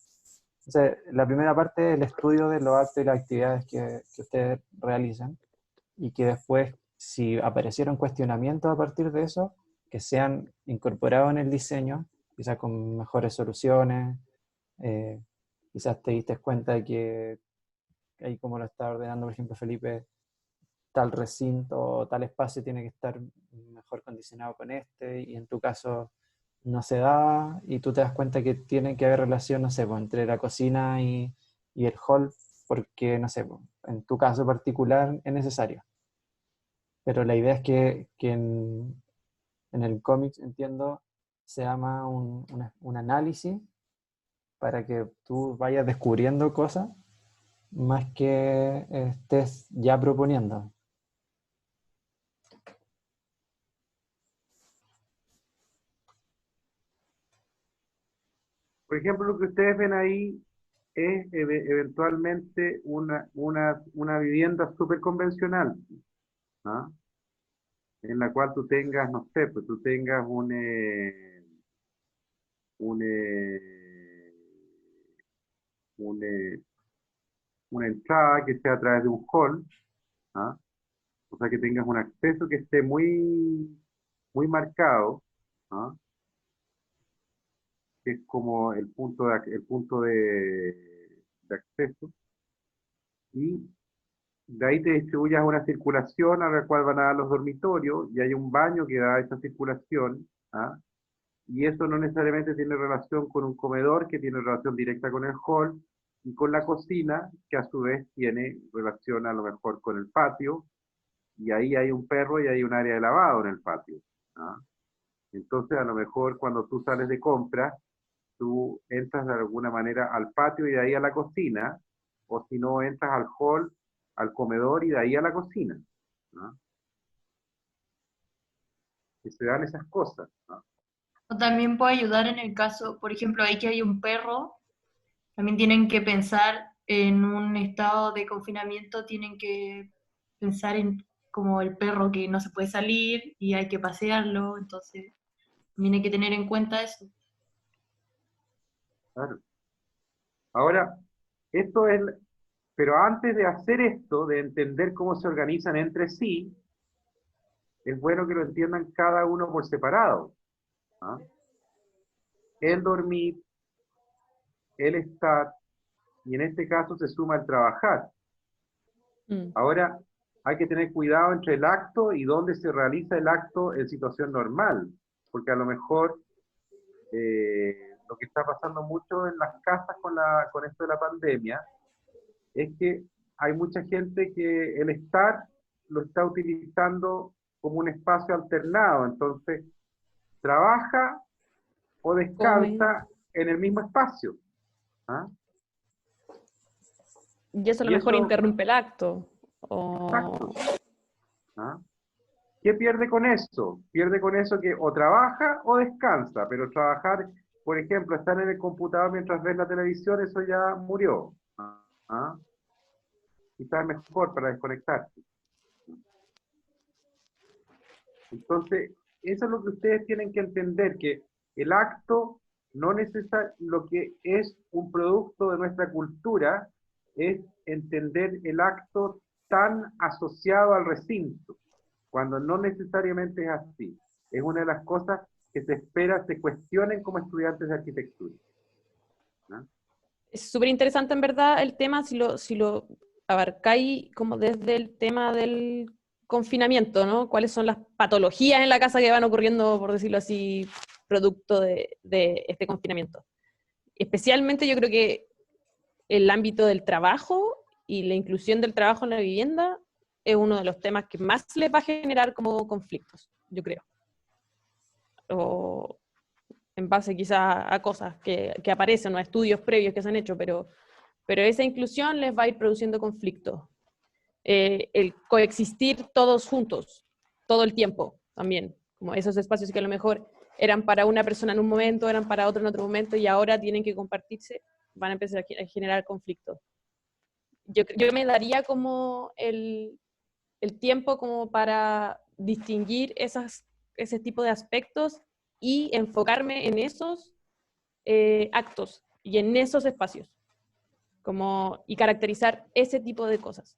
Entonces, la primera parte es el estudio de los actos y las actividades que ustedes realizan, y que después, si aparecieron cuestionamientos a partir de eso, que sean incorporados en el diseño, quizás con mejores soluciones, eh, quizás te diste cuenta de que, ahí como lo está ordenando, por ejemplo, Felipe, tal recinto o tal espacio tiene que estar mejor condicionado con este, y en tu caso no se da, y tú te das cuenta que tiene que haber relación, no sé, pues, entre la cocina y el hall, porque, no sé, pues, en tu caso particular es necesario. Pero la idea es que en el cómic, entiendo, se llama un análisis para que tú vayas descubriendo cosas más que estés ya proponiendo. Por ejemplo, lo que ustedes ven ahí es eventualmente una vivienda súper convencional, ¿ah? En la cual tú tengas, no sé, pues tú tengas un, eh, un, eh, una entrada que sea a través de un hall, ¿ah? O sea, que tengas un acceso que esté muy marcado, ¿ah? Que es como el punto de acceso, y de ahí te distribuyas una circulación a la cual van a dar los dormitorios, y hay un baño que da esa circulación, ¿ah? Y eso no necesariamente tiene relación con un comedor, que tiene relación directa con el hall, y con la cocina, que a su vez tiene relación a lo mejor con el patio, y ahí hay un perro y hay un área de lavado en el patio, ¿ah? Entonces, a lo mejor cuando tú sales de compras, tú entras de alguna manera al patio y de ahí a la cocina, o si no, entras al hall, al comedor y de ahí a la cocina, ¿no? Que se dan esas cosas, ¿no? O también puede ayudar en el caso, por ejemplo, ahí que hay un perro, también tienen que pensar en un estado de confinamiento, tienen que pensar en como el perro que no se puede salir y hay que pasearlo, entonces también hay que tener en cuenta eso. Claro. Ahora, esto es, pero antes de hacer esto, de entender cómo se organizan entre sí, es bueno que lo entiendan cada uno por separado, ¿ah? El dormir, el estar, y en este caso se suma el trabajar. Mm. Ahora, hay que tener cuidado entre el acto y dónde se realiza el acto en situación normal, porque a lo mejor lo que está pasando mucho en las casas con esto de la pandemia es que hay mucha gente que el estar lo está utilizando como un espacio alternado, entonces trabaja o Come. descansa en el mismo espacio, ¿ah? Y eso a lo Y mejor eso, interrumpe el acto. O... exacto, ¿ah? ¿Qué pierde con eso? Pierde con eso que o trabaja o descansa, pero trabajar, por ejemplo, estar en el computador mientras ves la televisión, eso ya murió, ¿ah? Quizás es mejor para desconectarse. Entonces, eso es lo que ustedes tienen que entender, que el acto no necesita lo que es un producto de nuestra cultura, es entender el acto tan asociado al recinto, cuando no necesariamente es así. Es una de las cosas que se espera se cuestionen como estudiantes de arquitectura. ¿No? Es súper interesante en verdad el tema si lo abarcáis como desde el tema del confinamiento, ¿no? ¿Cuáles son las patologías en la casa que van ocurriendo, por decirlo así, producto de este confinamiento? Especialmente yo creo que el ámbito del trabajo y la inclusión del trabajo en la vivienda es uno de los temas que más les va a generar como conflictos, yo creo. O en base quizás a cosas que aparecen o a estudios previos que se han hecho, pero esa inclusión les va a ir produciendo conflictos. El coexistir todos juntos, todo el tiempo también, como esos espacios que a lo mejor eran para una persona en un momento, eran para otro en otro momento, y ahora tienen que compartirse, van a empezar a generar conflictos. Yo me daría como el tiempo como para distinguir ese tipo de aspectos y enfocarme en esos actos y en esos espacios, y caracterizar ese tipo de cosas,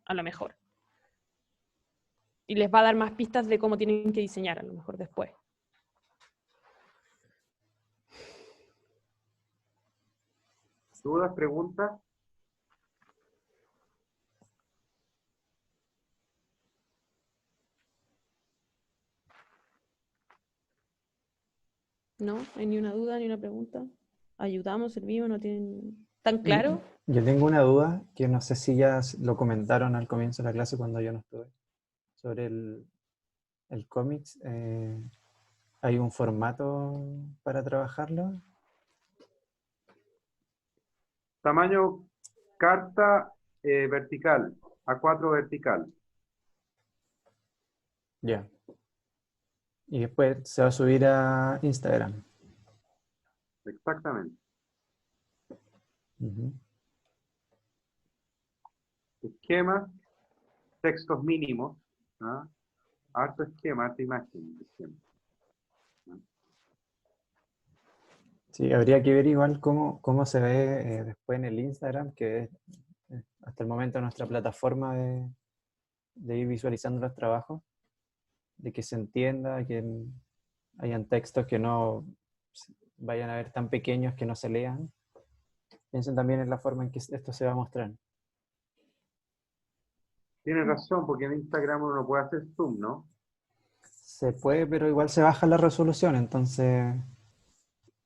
a lo mejor. Y les va a dar más pistas de cómo tienen que diseñar, a lo mejor después. ¿Dudas, preguntas? ¿No? ¿No hay ni una duda, ni una pregunta? ¿Ayudamos, servimos? ¿No tienen tan claro? Yo tengo una duda que no sé si ya lo comentaron al comienzo de la clase cuando yo no estuve. Sobre el cómics, ¿hay un formato para trabajarlo? Tamaño carta vertical, A4 vertical. Ya. Y después se va a subir a Instagram. Exactamente. Ujú. Esquemas, textos mínimos, ¿ah? Harto esquema, harta imagen. Esquema. Sí, habría que ver igual cómo se ve después en el Instagram, que es hasta el momento nuestra plataforma de ir visualizando los trabajos, de que se entienda, que hayan textos que no vayan a ver tan pequeños que no se lean. Piensen también en la forma en que esto se va a mostrar. Tienes razón, porque en Instagram uno no puede hacer zoom, ¿no? Se puede, pero igual se baja la resolución, entonces...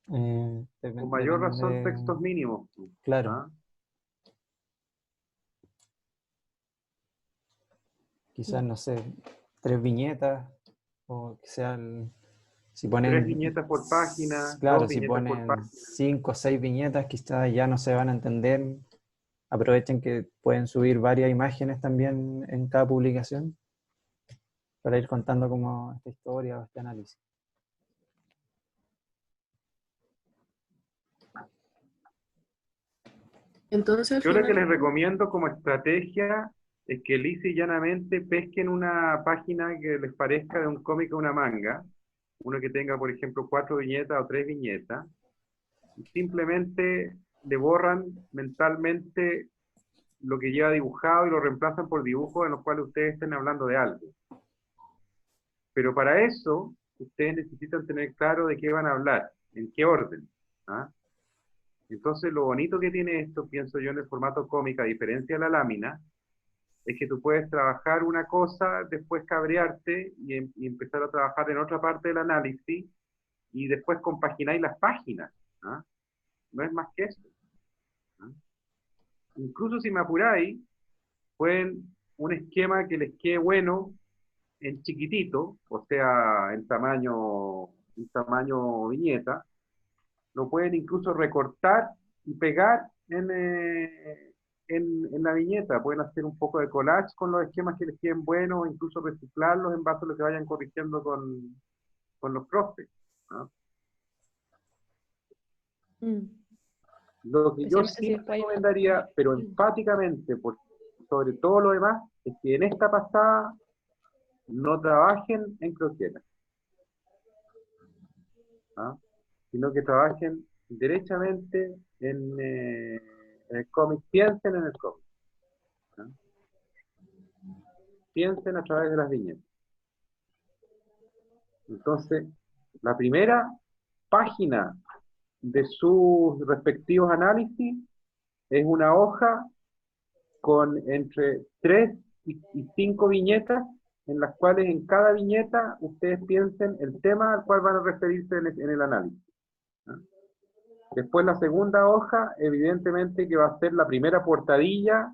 Con mayor razón, textos mínimos. Claro. ¿Ah? Quizás, no sé, 3 viñetas, o que sean... Si 3 ponen, viñetas por página, claro, 2 si viñetas por ponen página. 5 o 6 viñetas, quizás ya no se van a entender. Aprovechen que pueden subir varias imágenes también en cada publicación para ir contando como esta historia o este análisis. Entonces, al Yo lo que final, les recomiendo como estrategia es que lisa y llanamente pesquen una página que les parezca de un cómic o una manga, uno que tenga, por ejemplo, 4 viñetas o 3 viñetas, y simplemente le borran mentalmente lo que lleva dibujado y lo reemplazan por dibujos en los cuales ustedes estén hablando de algo. Pero para eso, ustedes necesitan tener claro de qué van a hablar, en qué orden. ¿Ah? Entonces, lo bonito que tiene esto, pienso yo, en el formato cómic, a diferencia de la lámina, es que tú puedes trabajar una cosa, después cabrearte y empezar a trabajar en otra parte del análisis y después compagináis las páginas. ¿Ah? No es más que eso. ¿Ah? Incluso si me apuráis, pueden un esquema que les quede bueno en chiquitito, o sea, en tamaño viñeta, lo pueden incluso recortar y pegar en la viñeta. Pueden hacer un poco de collage con los esquemas que les queden buenos, o incluso reciclarlos en base a lo que vayan corrigiendo con los profes, ¿no? Lo que yo Especialmente sí si después hay una... recomendaría, pero enfáticamente, sobre todo lo demás, es que en esta pasada no trabajen en croquetas, ¿ah? Sino que trabajen derechamente en el cómic, piensen en el cómic, ¿ah? Piensen a través de las viñetas. Entonces, la primera página de sus respectivos análisis es una hoja con entre 3 y 5 viñetas, en las cuales en cada viñeta ustedes piensen el tema al cual van a referirse en el análisis, ¿ah? Después la segunda hoja, evidentemente que va a ser la primera portadilla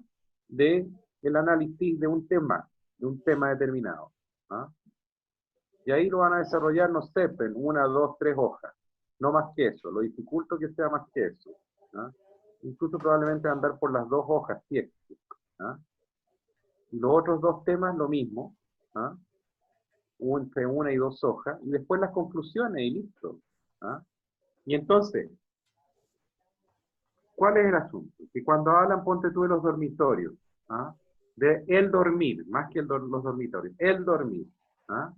del análisis de un tema determinado, ¿ah? Y ahí lo van a desarrollar, no sé, en 1, 2, 3 hojas, no más que eso, lo dificulto que sea más que eso, ¿ah? Incluso probablemente andar por las 2 hojas, si es, ¿ah? Y los otros 2 temas lo mismo, ¿ah? Entre 1 y 2 hojas, y después las conclusiones y listo, ¿ah? Y entonces, ¿cuál es el asunto? Que cuando hablan, ponte tú de los dormitorios, ¿ah? De el dormir, más que los dormitorios, el dormir, ¿ah?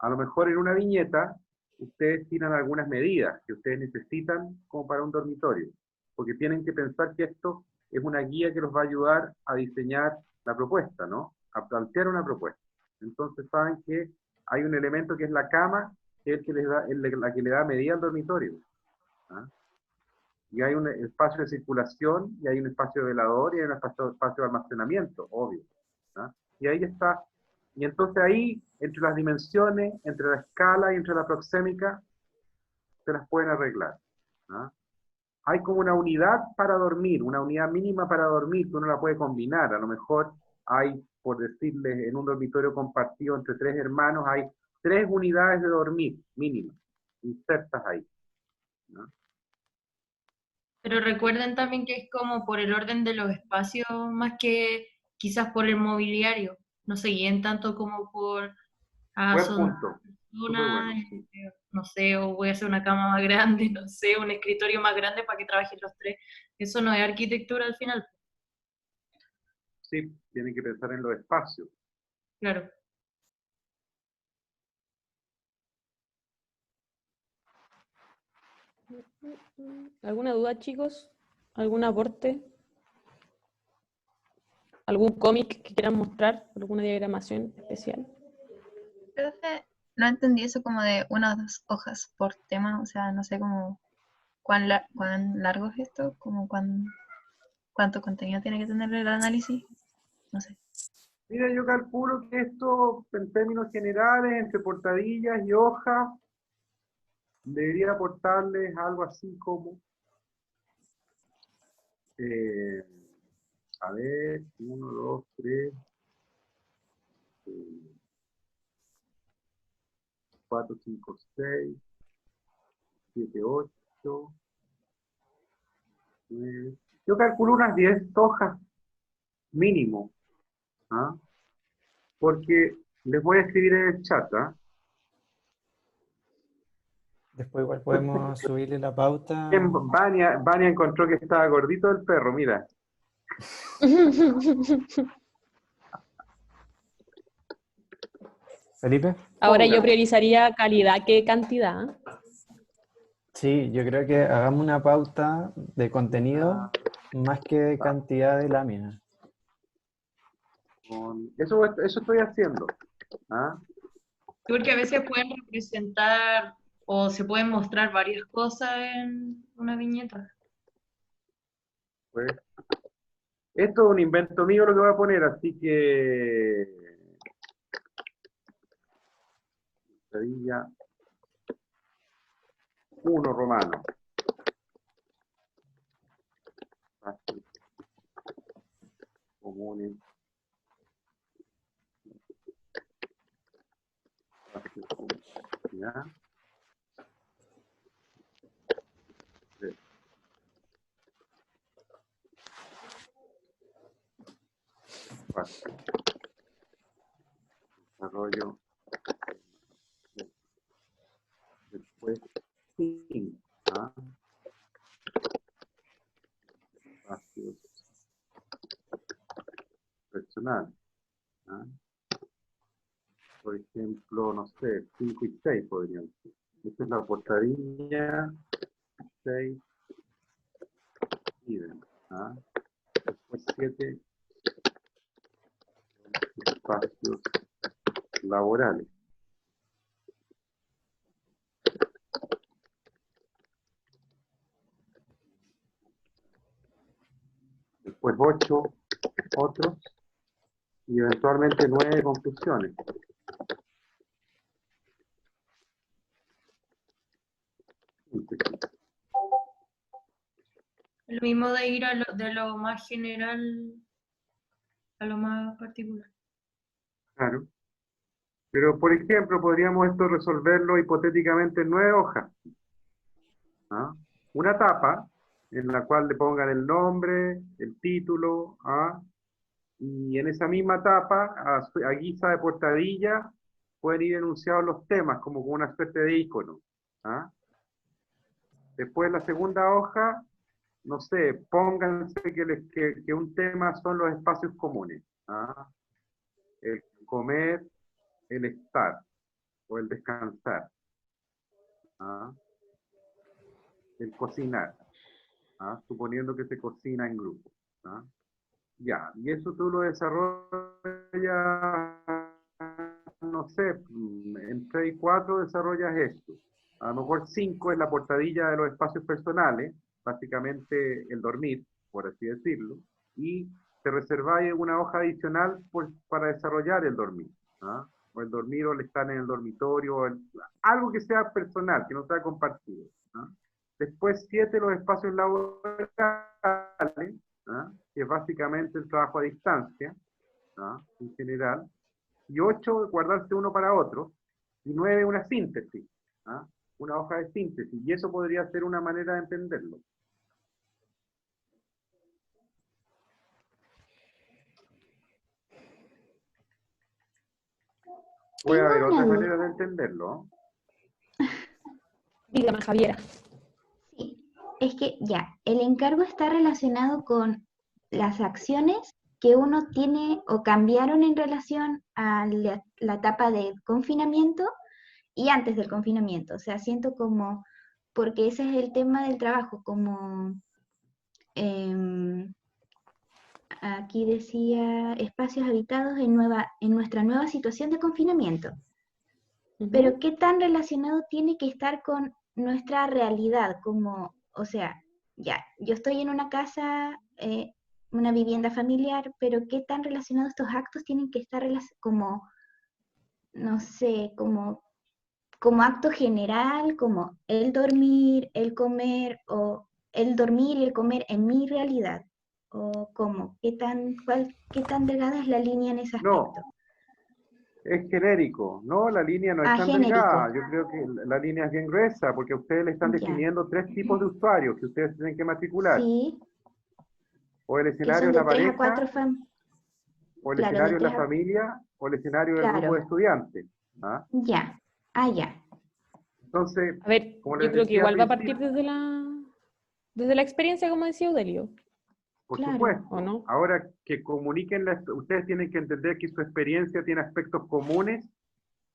A lo mejor en una viñeta ustedes tienen algunas medidas que ustedes necesitan como para un dormitorio, porque tienen que pensar que esto es una guía que los va a ayudar a diseñar la propuesta, ¿no? A plantear una propuesta. Entonces saben que hay un elemento que es la cama, que es el que les da, la que le da medida al dormitorio, ¿ah? Y hay un espacio de circulación, y hay un espacio de velador, y hay un espacio de almacenamiento, obvio, ¿ah? Y ahí está. Y entonces ahí, entre las dimensiones, entre la escala y entre la proxémica, se las pueden arreglar, ¿ah? Hay como una unidad para dormir, una unidad mínima para dormir, que uno la puede combinar. A lo mejor hay, por decirles, en un dormitorio compartido entre 3 hermanos, hay 3 unidades de dormir mínimas, insertas ahí, ¿no? Pero recuerden también que es como por el orden de los espacios, más que quizás por el mobiliario. No se guíen tanto como por, Buen son punto, súper personas, bueno, sí. no sé, o voy a hacer una cama más grande, no sé, un escritorio más grande para que trabajen los 3. Eso no es arquitectura al final, Sí, tienen que pensar en los espacios. claro. ¿Alguna duda, chicos? ¿Algún aporte? ¿Algún cómic que quieran mostrar? ¿Alguna diagramación especial? Profe, no entendí eso como de unas hojas por tema, o sea, no sé cómo cuán largo es esto, como cuánto contenido tiene que tener el análisis, no sé. Mira, yo calculo que esto, en términos generales, entre portadillas y hojas, debería aportarles algo así como, a ver, 1, 2, 3, 4, 5, 6, 7, 8, 9. Yo calculo unas 10 hojas mínimo, ¿ah? Porque les voy a escribir en el chat, ¿ah? Después igual podemos subirle la pauta. Vania encontró que estaba gordito el perro, mira. Felipe. Ahora yo Ponga. priorizaría calidad que cantidad. Sí, yo creo que hagamos una pauta de contenido más que de cantidad de láminas. Eso estoy haciendo, ¿ah? Porque a veces pueden representar o se pueden mostrar varias cosas en una viñeta. Pues, esto es un invento mío lo que voy a poner, así que Sevilla 1 romano. Espacios comunes. Espacios comunes. ¿Ya? Espacio. Desarrollo. Después 5. ¿Ah? Espacios personales. ¿Ah? Por ejemplo, no sé, 5 y 6 podrían ser. Esta es la portadilla, 6, even. ¿Ah? Después 7, espacios laborales. Después 8 otros y eventualmente 9 conclusiones. Lo mismo de ir de lo más general a lo más particular. Claro. Pero, por ejemplo, podríamos esto resolverlo hipotéticamente en 9 hojas. ¿Ah? Una tapa en la cual le pongan el nombre, el título, ¿ah? Y en esa misma tapa, a guisa de portadilla, pueden ir enunciados los temas como con una suerte de icono. ¿Ah? Después la segunda hoja, no sé, pónganse que un tema son los espacios comunes. ¿Ah? El comer, el estar o el descansar. ¿Ah? El cocinar. ¿Ah? Suponiendo que se cocina en grupo. ¿Ah? Ya, y eso tú lo desarrollas, no sé, en 3 y 4 desarrollas esto. A lo mejor 5 es la portadilla de los espacios personales, básicamente el dormir, por así decirlo, y te reserváis una hoja adicional para desarrollar el dormir. ¿Ah? O el dormir o el estar en el dormitorio, algo que sea personal, que no sea compartido. ¿Ah? Después 7 los espacios laborales, ¿ah? Que es básicamente el trabajo a distancia, ¿ah? En general, y 8 guardarse uno para otro, y 9 una síntesis, ¿ah? Una hoja de síntesis, y eso podría ser una manera de entenderlo. Puede Tengo haber una otras duda. maneras de entenderlo. Dígame, Javiera. Sí, es que ya, el encargo está relacionado con las acciones que uno tiene o cambiaron en relación a la etapa de confinamiento y antes del confinamiento. O sea, siento como, porque ese es el tema del trabajo, como aquí decía espacios habitados en nuestra nueva situación de confinamiento. Pero ¿qué tan relacionado tiene que estar con nuestra realidad? Como, o sea, ya, yo estoy en una casa, una vivienda familiar, pero ¿qué tan relacionados estos actos tienen que estar como, no sé, como acto general, como el dormir, el comer, o el dormir y el comer en mi realidad? ¿O cómo? ¿Qué tan delgada es la línea en ese aspecto? No, es genérico, ¿no? La línea no es tan Genérico. delgada. Yo creo que la línea es bien gruesa, porque ustedes le están Ya. definiendo 3 tipos de usuarios que ustedes tienen que matricular. Sí, O el que escenario son es de la 3 a 4 pareja, o el escenario es la familia, o el escenario del grupo Claro. de estudiantes. ¿Ah? Ya, ya. Entonces, A ver, como yo les creo que decía igual al va a partir principio, desde la experiencia, como decía Udelio, por Claro. supuesto. ¿o no? Ahora que comuniquen, ustedes tienen que entender que su experiencia tiene aspectos comunes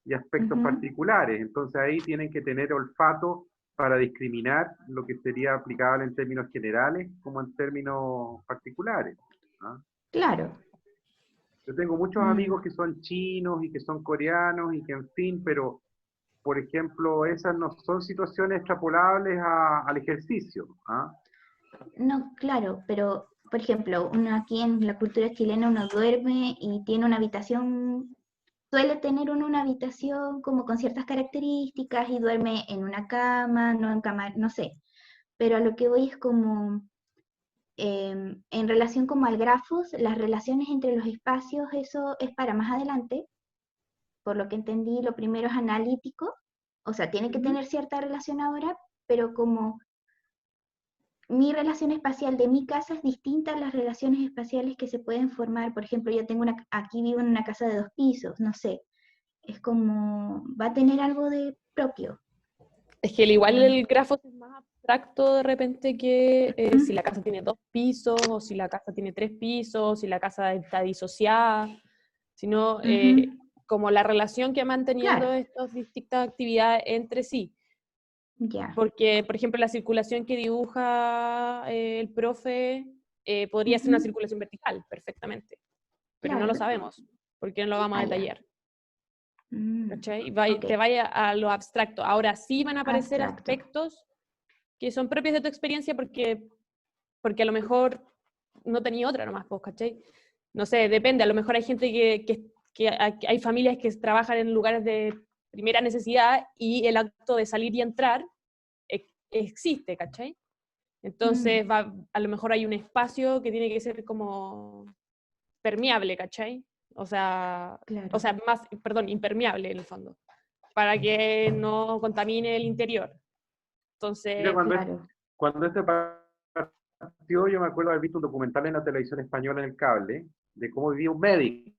y aspectos Ujú. particulares. Entonces ahí tienen que tener olfato para discriminar lo que sería aplicable en términos generales como en términos particulares. ¿Ah? Claro. Yo tengo muchos amigos que son chinos y que son coreanos y que en fin, pero por ejemplo, esas no son situaciones extrapolables al ejercicio. ¿Ah? No, claro, pero por ejemplo, uno aquí en la cultura chilena uno duerme y tiene una habitación, suele tener uno una habitación como con ciertas características y duerme en una cama, no en cama, no sé. Pero a lo que voy es como, en relación como al grafos, las relaciones entre los espacios, eso es para más adelante. Por lo que entendí, lo primero es analítico, o sea, tiene que tener cierta relación ahora, pero como mi relación espacial de mi casa es distinta a las relaciones espaciales que se pueden formar. Por ejemplo, yo tengo aquí vivo en una casa de 2 pisos, no sé, es como, va a tener algo de propio. Es que igual el grafo es más abstracto de repente que si la casa tiene 2 pisos, o si la casa tiene 3 pisos, si la casa está disociada, sino como la relación que van teniendo Claro. estas distintas actividades entre sí. Ya. Porque, por ejemplo, la circulación que dibuja el profe podría ser una Ujú. circulación vertical, perfectamente. Pero no lo Claro. sabemos, porque no lo vamos a Ah, ya. detallar. Mm, ¿Cachai? ok. Te vaya a lo abstracto. Ahora sí van a aparecer Abstracto. aspectos que son propios de tu experiencia porque a lo mejor no tenía otra nomás, pues, ¿cachai? No sé, depende. A lo mejor hay gente que hay familias que trabajan en lugares de primera necesidad y el acto de salir y entrar existe, ¿cachai? Entonces, a lo mejor hay un espacio que tiene que ser como permeable, ¿cachai? O sea, Claro. impermeable en el fondo, para que no contamine el interior. Mira, Entonces, Claro. cuando este partió, yo me acuerdo haber visto un documental en la televisión española en el cable, de cómo vivía un médico.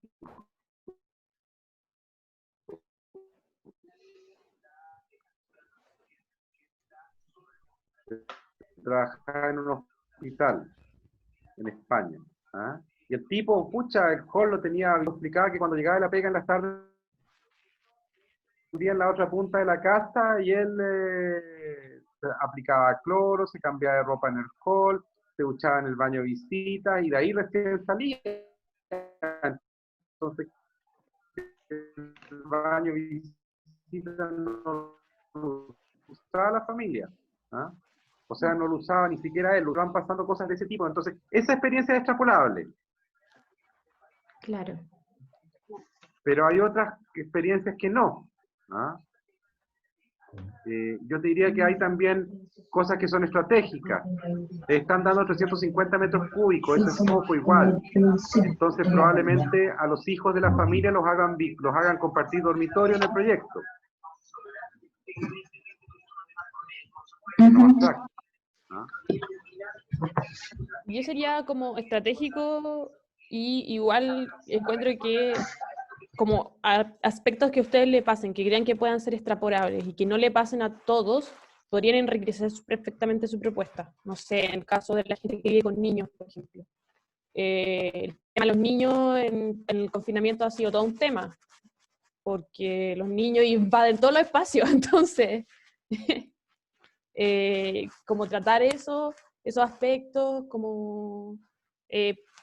Trabajaba en un hospital en España. ¿Ah? Y el tipo, pucha, el Hall lo tenía, explicaba que cuando llegaba de la pega en las tardes, vivía en la otra punta de la casa y él aplicaba cloro, se cambiaba de ropa en el hall, se duchaba en el baño de visita y de ahí recién salía. Entonces, el baño de visita no lo usaba la familia. ¿Ah? O sea, no lo usaba ni siquiera él, lo estaban pasando cosas de ese tipo. Entonces, esa experiencia es extrapolable. Claro. Pero hay otras experiencias que no. ¿Ah? Yo te diría que hay también cosas que son estratégicas. Te están dando 350 metros cúbicos, eso es poco igual. Entonces probablemente a los hijos de la familia los hagan compartir dormitorio en el proyecto. No abstracto. ¿Ah? yo sería como estratégico y igual encuentro que como aspectos que a ustedes le pasen, que crean que puedan ser extrapolables y que no le pasen a todos, podrían enriquecer perfectamente su propuesta. No sé, en el caso de la gente que vive con niños, por ejemplo. El tema de los niños en el confinamiento ha sido todo un tema, porque los niños invaden todos los espacios, entonces, como tratar esos aspectos, como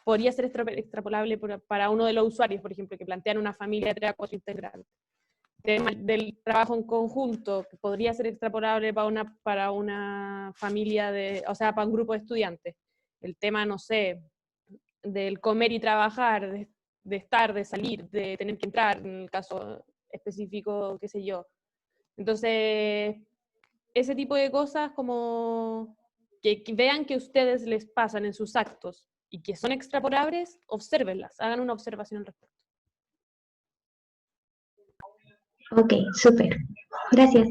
podría ser extrapolable para uno de los usuarios, por ejemplo, que plantean una familia de 3 a 4 integrantes. Tema del trabajo en conjunto, que podría ser extrapolable para una familia o sea, para un grupo de estudiantes. El tema, no sé, del comer y trabajar, de estar, de salir, de tener que entrar, en el caso específico, qué sé yo. Entonces, ese tipo de cosas como que vean que ustedes les pasan en sus actos y que son extrapolables, obsérvenlas, hagan una observación al respecto. Ok, súper. Gracias.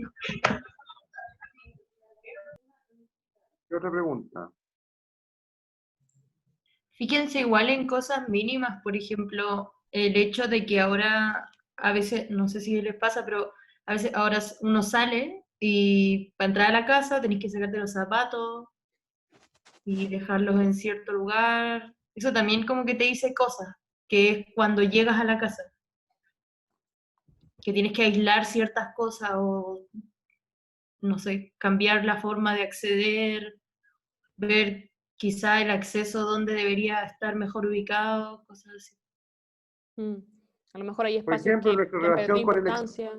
¿Qué otra pregunta? Fíjense igual en cosas mínimas, por ejemplo, el hecho de que ahora, a veces, no sé si les pasa, pero a veces ahora uno sale y para entrar a la casa tenés que sacarte los zapatos y dejarlos en cierto lugar. Eso también como que te dice cosas, que es cuando llegas a la casa, que tienes que aislar ciertas cosas o, no sé, cambiar la forma de acceder, ver quizá el acceso donde debería estar mejor ubicado, cosas así. A lo mejor hay Por espacios ejemplo, que nuestra han perdido relación con importancia.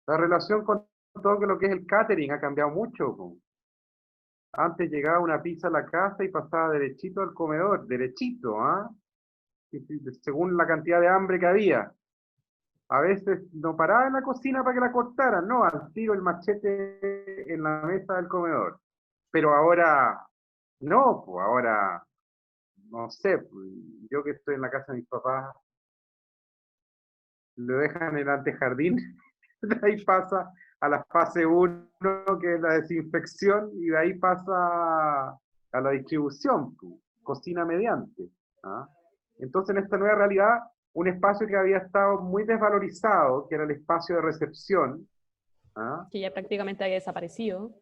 la relación con todo lo que es el catering ha cambiado mucho. Po. Antes llegaba una pizza a la casa y pasaba derechito al comedor, derechito, ¿ah? Según la cantidad de hambre que había. A veces no paraba en la cocina para que la cortaran, no, al tiro el machete en la mesa del comedor. Pero ahora, no, pues ahora, no sé, pues, yo que estoy en la casa de mis papás, lo dejan en el antejardín, de ahí pasa a la fase 1, que es la desinfección, y de ahí pasa a la distribución, pues, cocina mediante. ¿Ah? Entonces, en esta nueva realidad, un espacio que había estado muy desvalorizado, que era el espacio de recepción, ¿ah? Que ya prácticamente había desaparecido.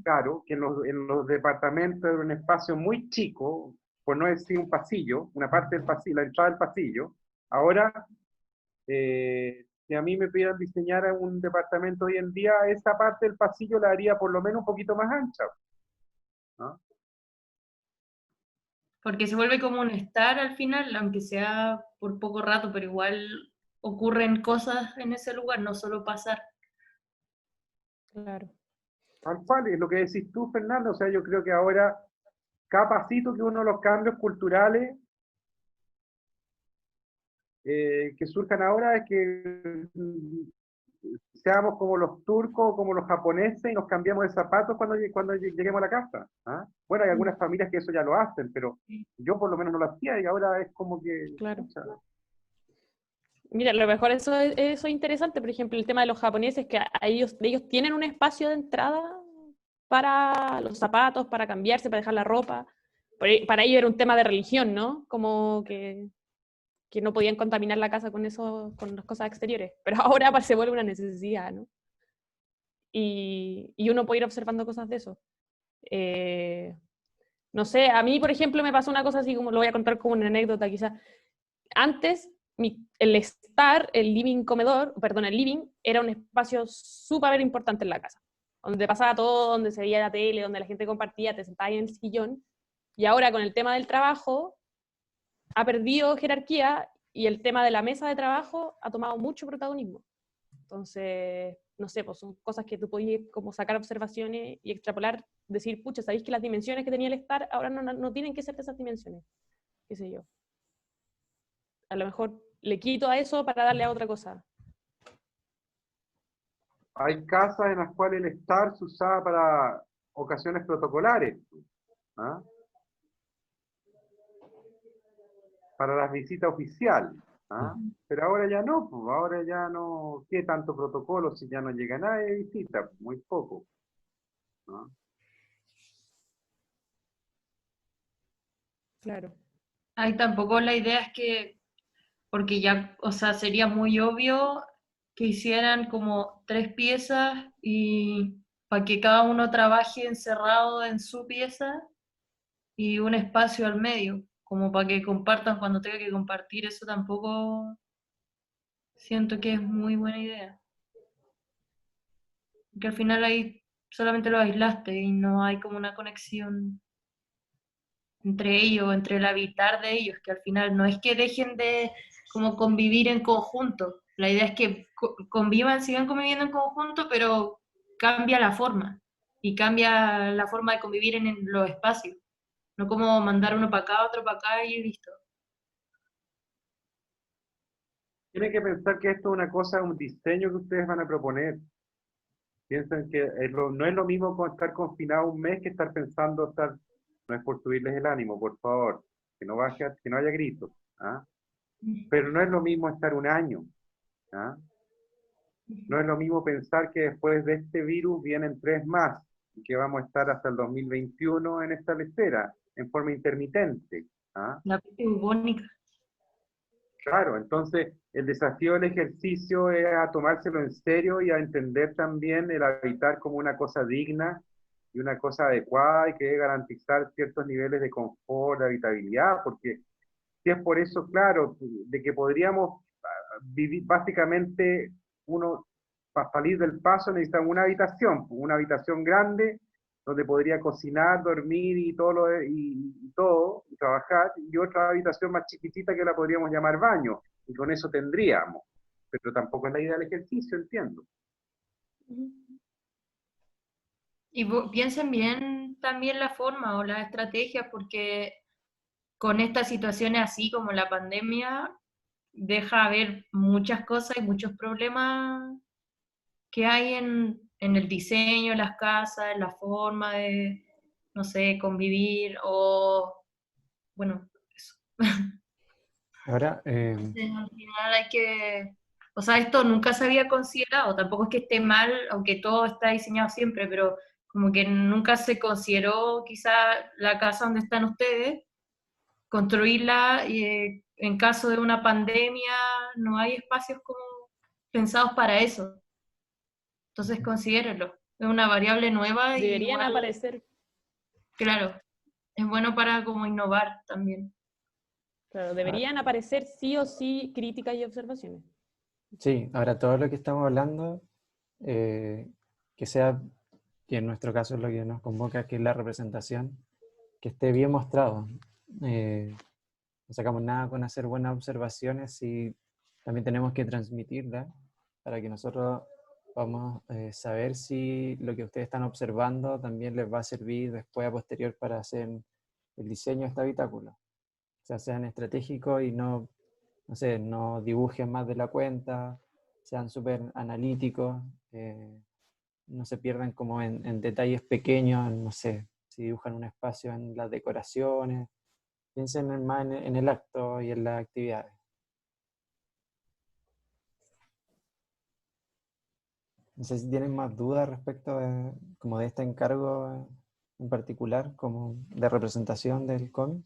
Claro, que en los departamentos era un espacio muy chico, por no decir un pasillo, una parte del pasillo, la entrada del pasillo. Ahora Si a mí me pidieran diseñar un departamento hoy en día, esa parte del pasillo la haría por lo menos un poquito más ancha, ¿no? Porque se vuelve como un estar al final, aunque sea por poco rato, pero igual ocurren cosas en ese lugar, no solo pasar. Claro. Tal cual, es lo que decís tú, Fernando. O sea, yo creo que ahora, cada pasito que uno de los cambios culturales que surjan ahora es que seamos como los turcos o como los japoneses y nos cambiamos de zapatos cuando lleguemos a la casa. ¿Ah? Bueno, hay algunas familias que eso ya lo hacen, pero yo por lo menos no lo hacía y ahora es como que... Claro. pucha, Mira, a lo mejor eso es interesante, por ejemplo, el tema de los japoneses, que ellos tienen un espacio de entrada para los zapatos, para cambiarse, para dejar la ropa. Para ellos era un tema de religión, ¿no? Como que no podían contaminar la casa con eso, con las cosas exteriores. Pero ahora se vuelve una necesidad, ¿no? Y uno puede ir observando cosas de eso. No sé, a mí, por ejemplo, me pasó una cosa así, como lo voy a contar como una anécdota quizás. Antes, el living era un espacio súper importante en la casa, donde pasaba todo, donde se veía la tele, donde la gente compartía, te sentabas ahí en el sillón, y ahora con el tema del trabajo ha perdido jerarquía y el tema de la mesa de trabajo ha tomado mucho protagonismo. Entonces, no sé, pues son cosas que tú podías como sacar observaciones y extrapolar, decir, pucha, ¿sabéis que las dimensiones que tenía el estar ahora no tienen que ser de esas dimensiones? Qué sé yo. A lo mejor le quito a eso para darle a otra cosa. hay casas en las cuales el estar se usaba para ocasiones protocolares. ¿Ah? Para las visitas oficiales. ¿Ah? Pero ahora ya no, pues, ahora ya no, ¿qué tanto protocolo si ya no llega nadie de visita? Muy poco. ¿No? Claro. Ahí tampoco la idea es que, porque ya, o sea, sería muy obvio que hicieran como 3 piezas y para que cada uno trabaje encerrado en su pieza y un espacio al medio, como para que compartan cuando tenga que compartir, eso tampoco siento que es muy buena idea. Que al final ahí solamente lo aislaste y no hay como una conexión entre ellos, entre el habitar de ellos, que al final no es que dejen de como convivir en conjunto, la idea es que convivan, sigan conviviendo en conjunto, pero cambia la forma, y cambia la forma de convivir en los espacios, no como mandar uno para acá, otro para acá y listo. Tienen que pensar que esto es una cosa, un diseño que ustedes van a proponer. Piensen que no es lo mismo estar confinado un mes que estar pensando no es por subirles el ánimo, por favor, que no haya gritos. ¿Ah? Pero no es lo mismo estar un año. ¿Ah? No es lo mismo pensar que después de este virus vienen 3 más y que vamos a estar hasta el 2021 en esta lecera, en forma intermitente. ¿Ah? La peste bubónica. Claro, entonces el desafío del ejercicio es a tomárselo en serio y a entender también el habitar como una cosa digna y una cosa adecuada y que debe garantizar ciertos niveles de confort, de habitabilidad, porque si es por eso, claro, de que podríamos vivir básicamente para salir del paso necesitamos una habitación grande donde podría cocinar, dormir y todo, y trabajar, y otra habitación más chiquitita que la podríamos llamar baño, y con eso tendríamos. Pero tampoco es la idea del ejercicio, entiendo. Y piensen bien también la forma o las estrategias, porque con estas situaciones así como la pandemia, deja ver muchas cosas y muchos problemas que hay en el diseño de las casas, en la forma de, no sé, convivir o, bueno, eso. Ahora, Entonces, al final hay que, o sea, esto nunca se había considerado, tampoco es que esté mal, aunque todo está diseñado siempre, pero como que nunca se consideró quizá la casa donde están ustedes, construirla y en caso de una pandemia no hay espacios como pensados para eso. Entonces considérenlo. Es una variable nueva y Deberían igual, aparecer, claro, es bueno para como innovar también. claro, deberían aparecer sí o sí críticas y observaciones. Sí, ahora todo lo que estamos hablando, que sea, que en nuestro caso es lo que nos convoca, que es la representación, que esté bien mostrado. No sacamos nada con hacer buenas observaciones y también tenemos que transmitirlas para que nosotros podamos saber si lo que ustedes están observando también les va a servir después a posterior para hacer el diseño de este habitáculo. O sea, sean estratégicos y no sé, no dibujen más de la cuenta, sean súper analíticos, no se pierdan como en detalles pequeños, no sé, si dibujan un espacio en las decoraciones, piensen más en el acto y en las actividades. No sé si tienen más dudas respecto como de este encargo en particular, como de representación del cómic.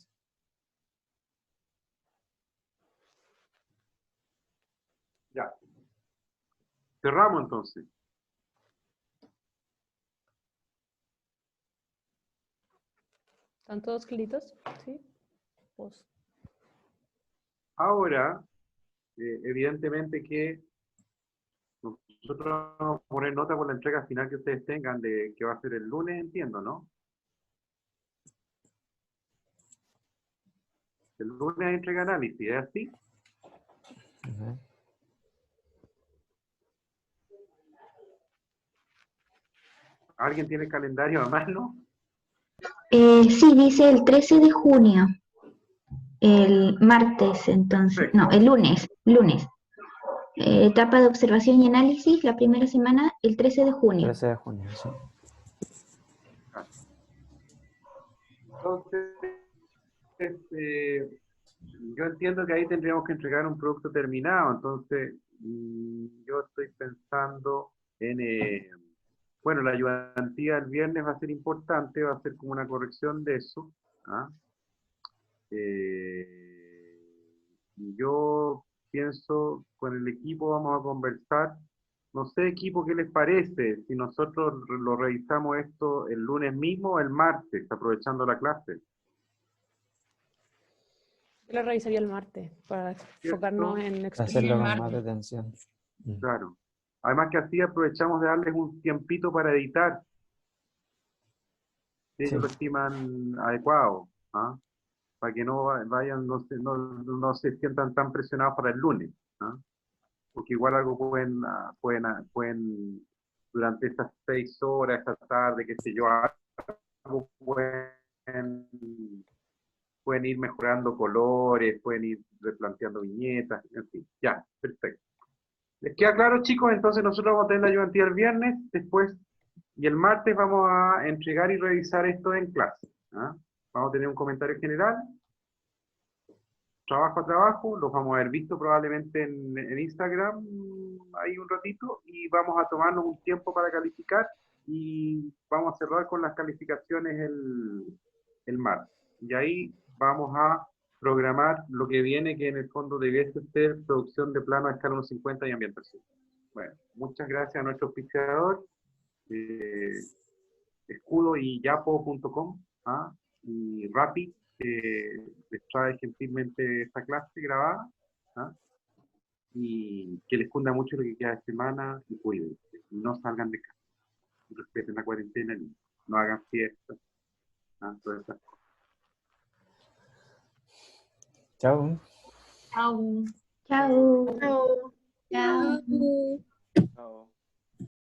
Ya. Cerramos entonces. ¿Están todos claritos? Sí. Pues, Ahora, evidentemente que nosotros vamos a poner nota por la entrega final que ustedes tengan, de que va a ser el lunes, entiendo, ¿no? El lunes hay entrega de análisis, ¿es así? Ujú. ¿Alguien tiene el calendario a mano? Sí, dice el 13 de junio, el martes, entonces, no, Perfecto. el lunes. Etapa de observación y análisis, la primera semana, el 13 de junio. 13 de junio, sí. Entonces, yo entiendo que ahí tendríamos que entregar un producto terminado, entonces yo estoy pensando en, bueno, la ayudantía el viernes va a ser importante, va a ser como una corrección de eso. ¿Ah? Yo pienso, con el equipo vamos a conversar. No sé, equipo, ¿qué les parece? Si nosotros lo revisamos esto el lunes mismo o el martes, aprovechando la clase. yo lo revisaría el martes para enfocarnos ¿Cierto? en Para explicar. hacerlo con más martes. detención. Claro. Además que así aprovechamos de darles un tiempito para editar, si Sí. ellos lo estiman adecuado, ¿ah? Para que no vayan, no se sientan tan presionados para el lunes, ¿ah? Porque igual algo pueden durante estas 6 horas, esta tarde, qué sé yo, algo pueden ir mejorando colores, pueden ir replanteando viñetas, en fin, ya, perfecto. ¿Les queda claro, chicos? Entonces nosotros vamos a tener la ayudantía el viernes, después, y el martes vamos a entregar y revisar esto en clase, ¿ah? Vamos a tener un comentario general, trabajo a trabajo, los vamos a haber visto probablemente en Instagram ahí un ratito, y vamos a tomarnos un tiempo para calificar, y vamos a cerrar con las calificaciones el martes. Y ahí vamos a programar lo que viene, que en el fondo debiese ser producción de plano a escala 1.50 y ambientación. Bueno, muchas gracias a nuestro auspiciador, escudo y yapo.com, ¿ah? Y Rappi, que les trae gentilmente esta clase grabada, ¿ah? Y que les cunda mucho lo que queda de semana, y cuídense, no salgan de casa, respeten la cuarentena, no hagan fiestas, ¿ah? Todas esas cosas. Chao. Chau. Chao. Chao. Chao. Chao.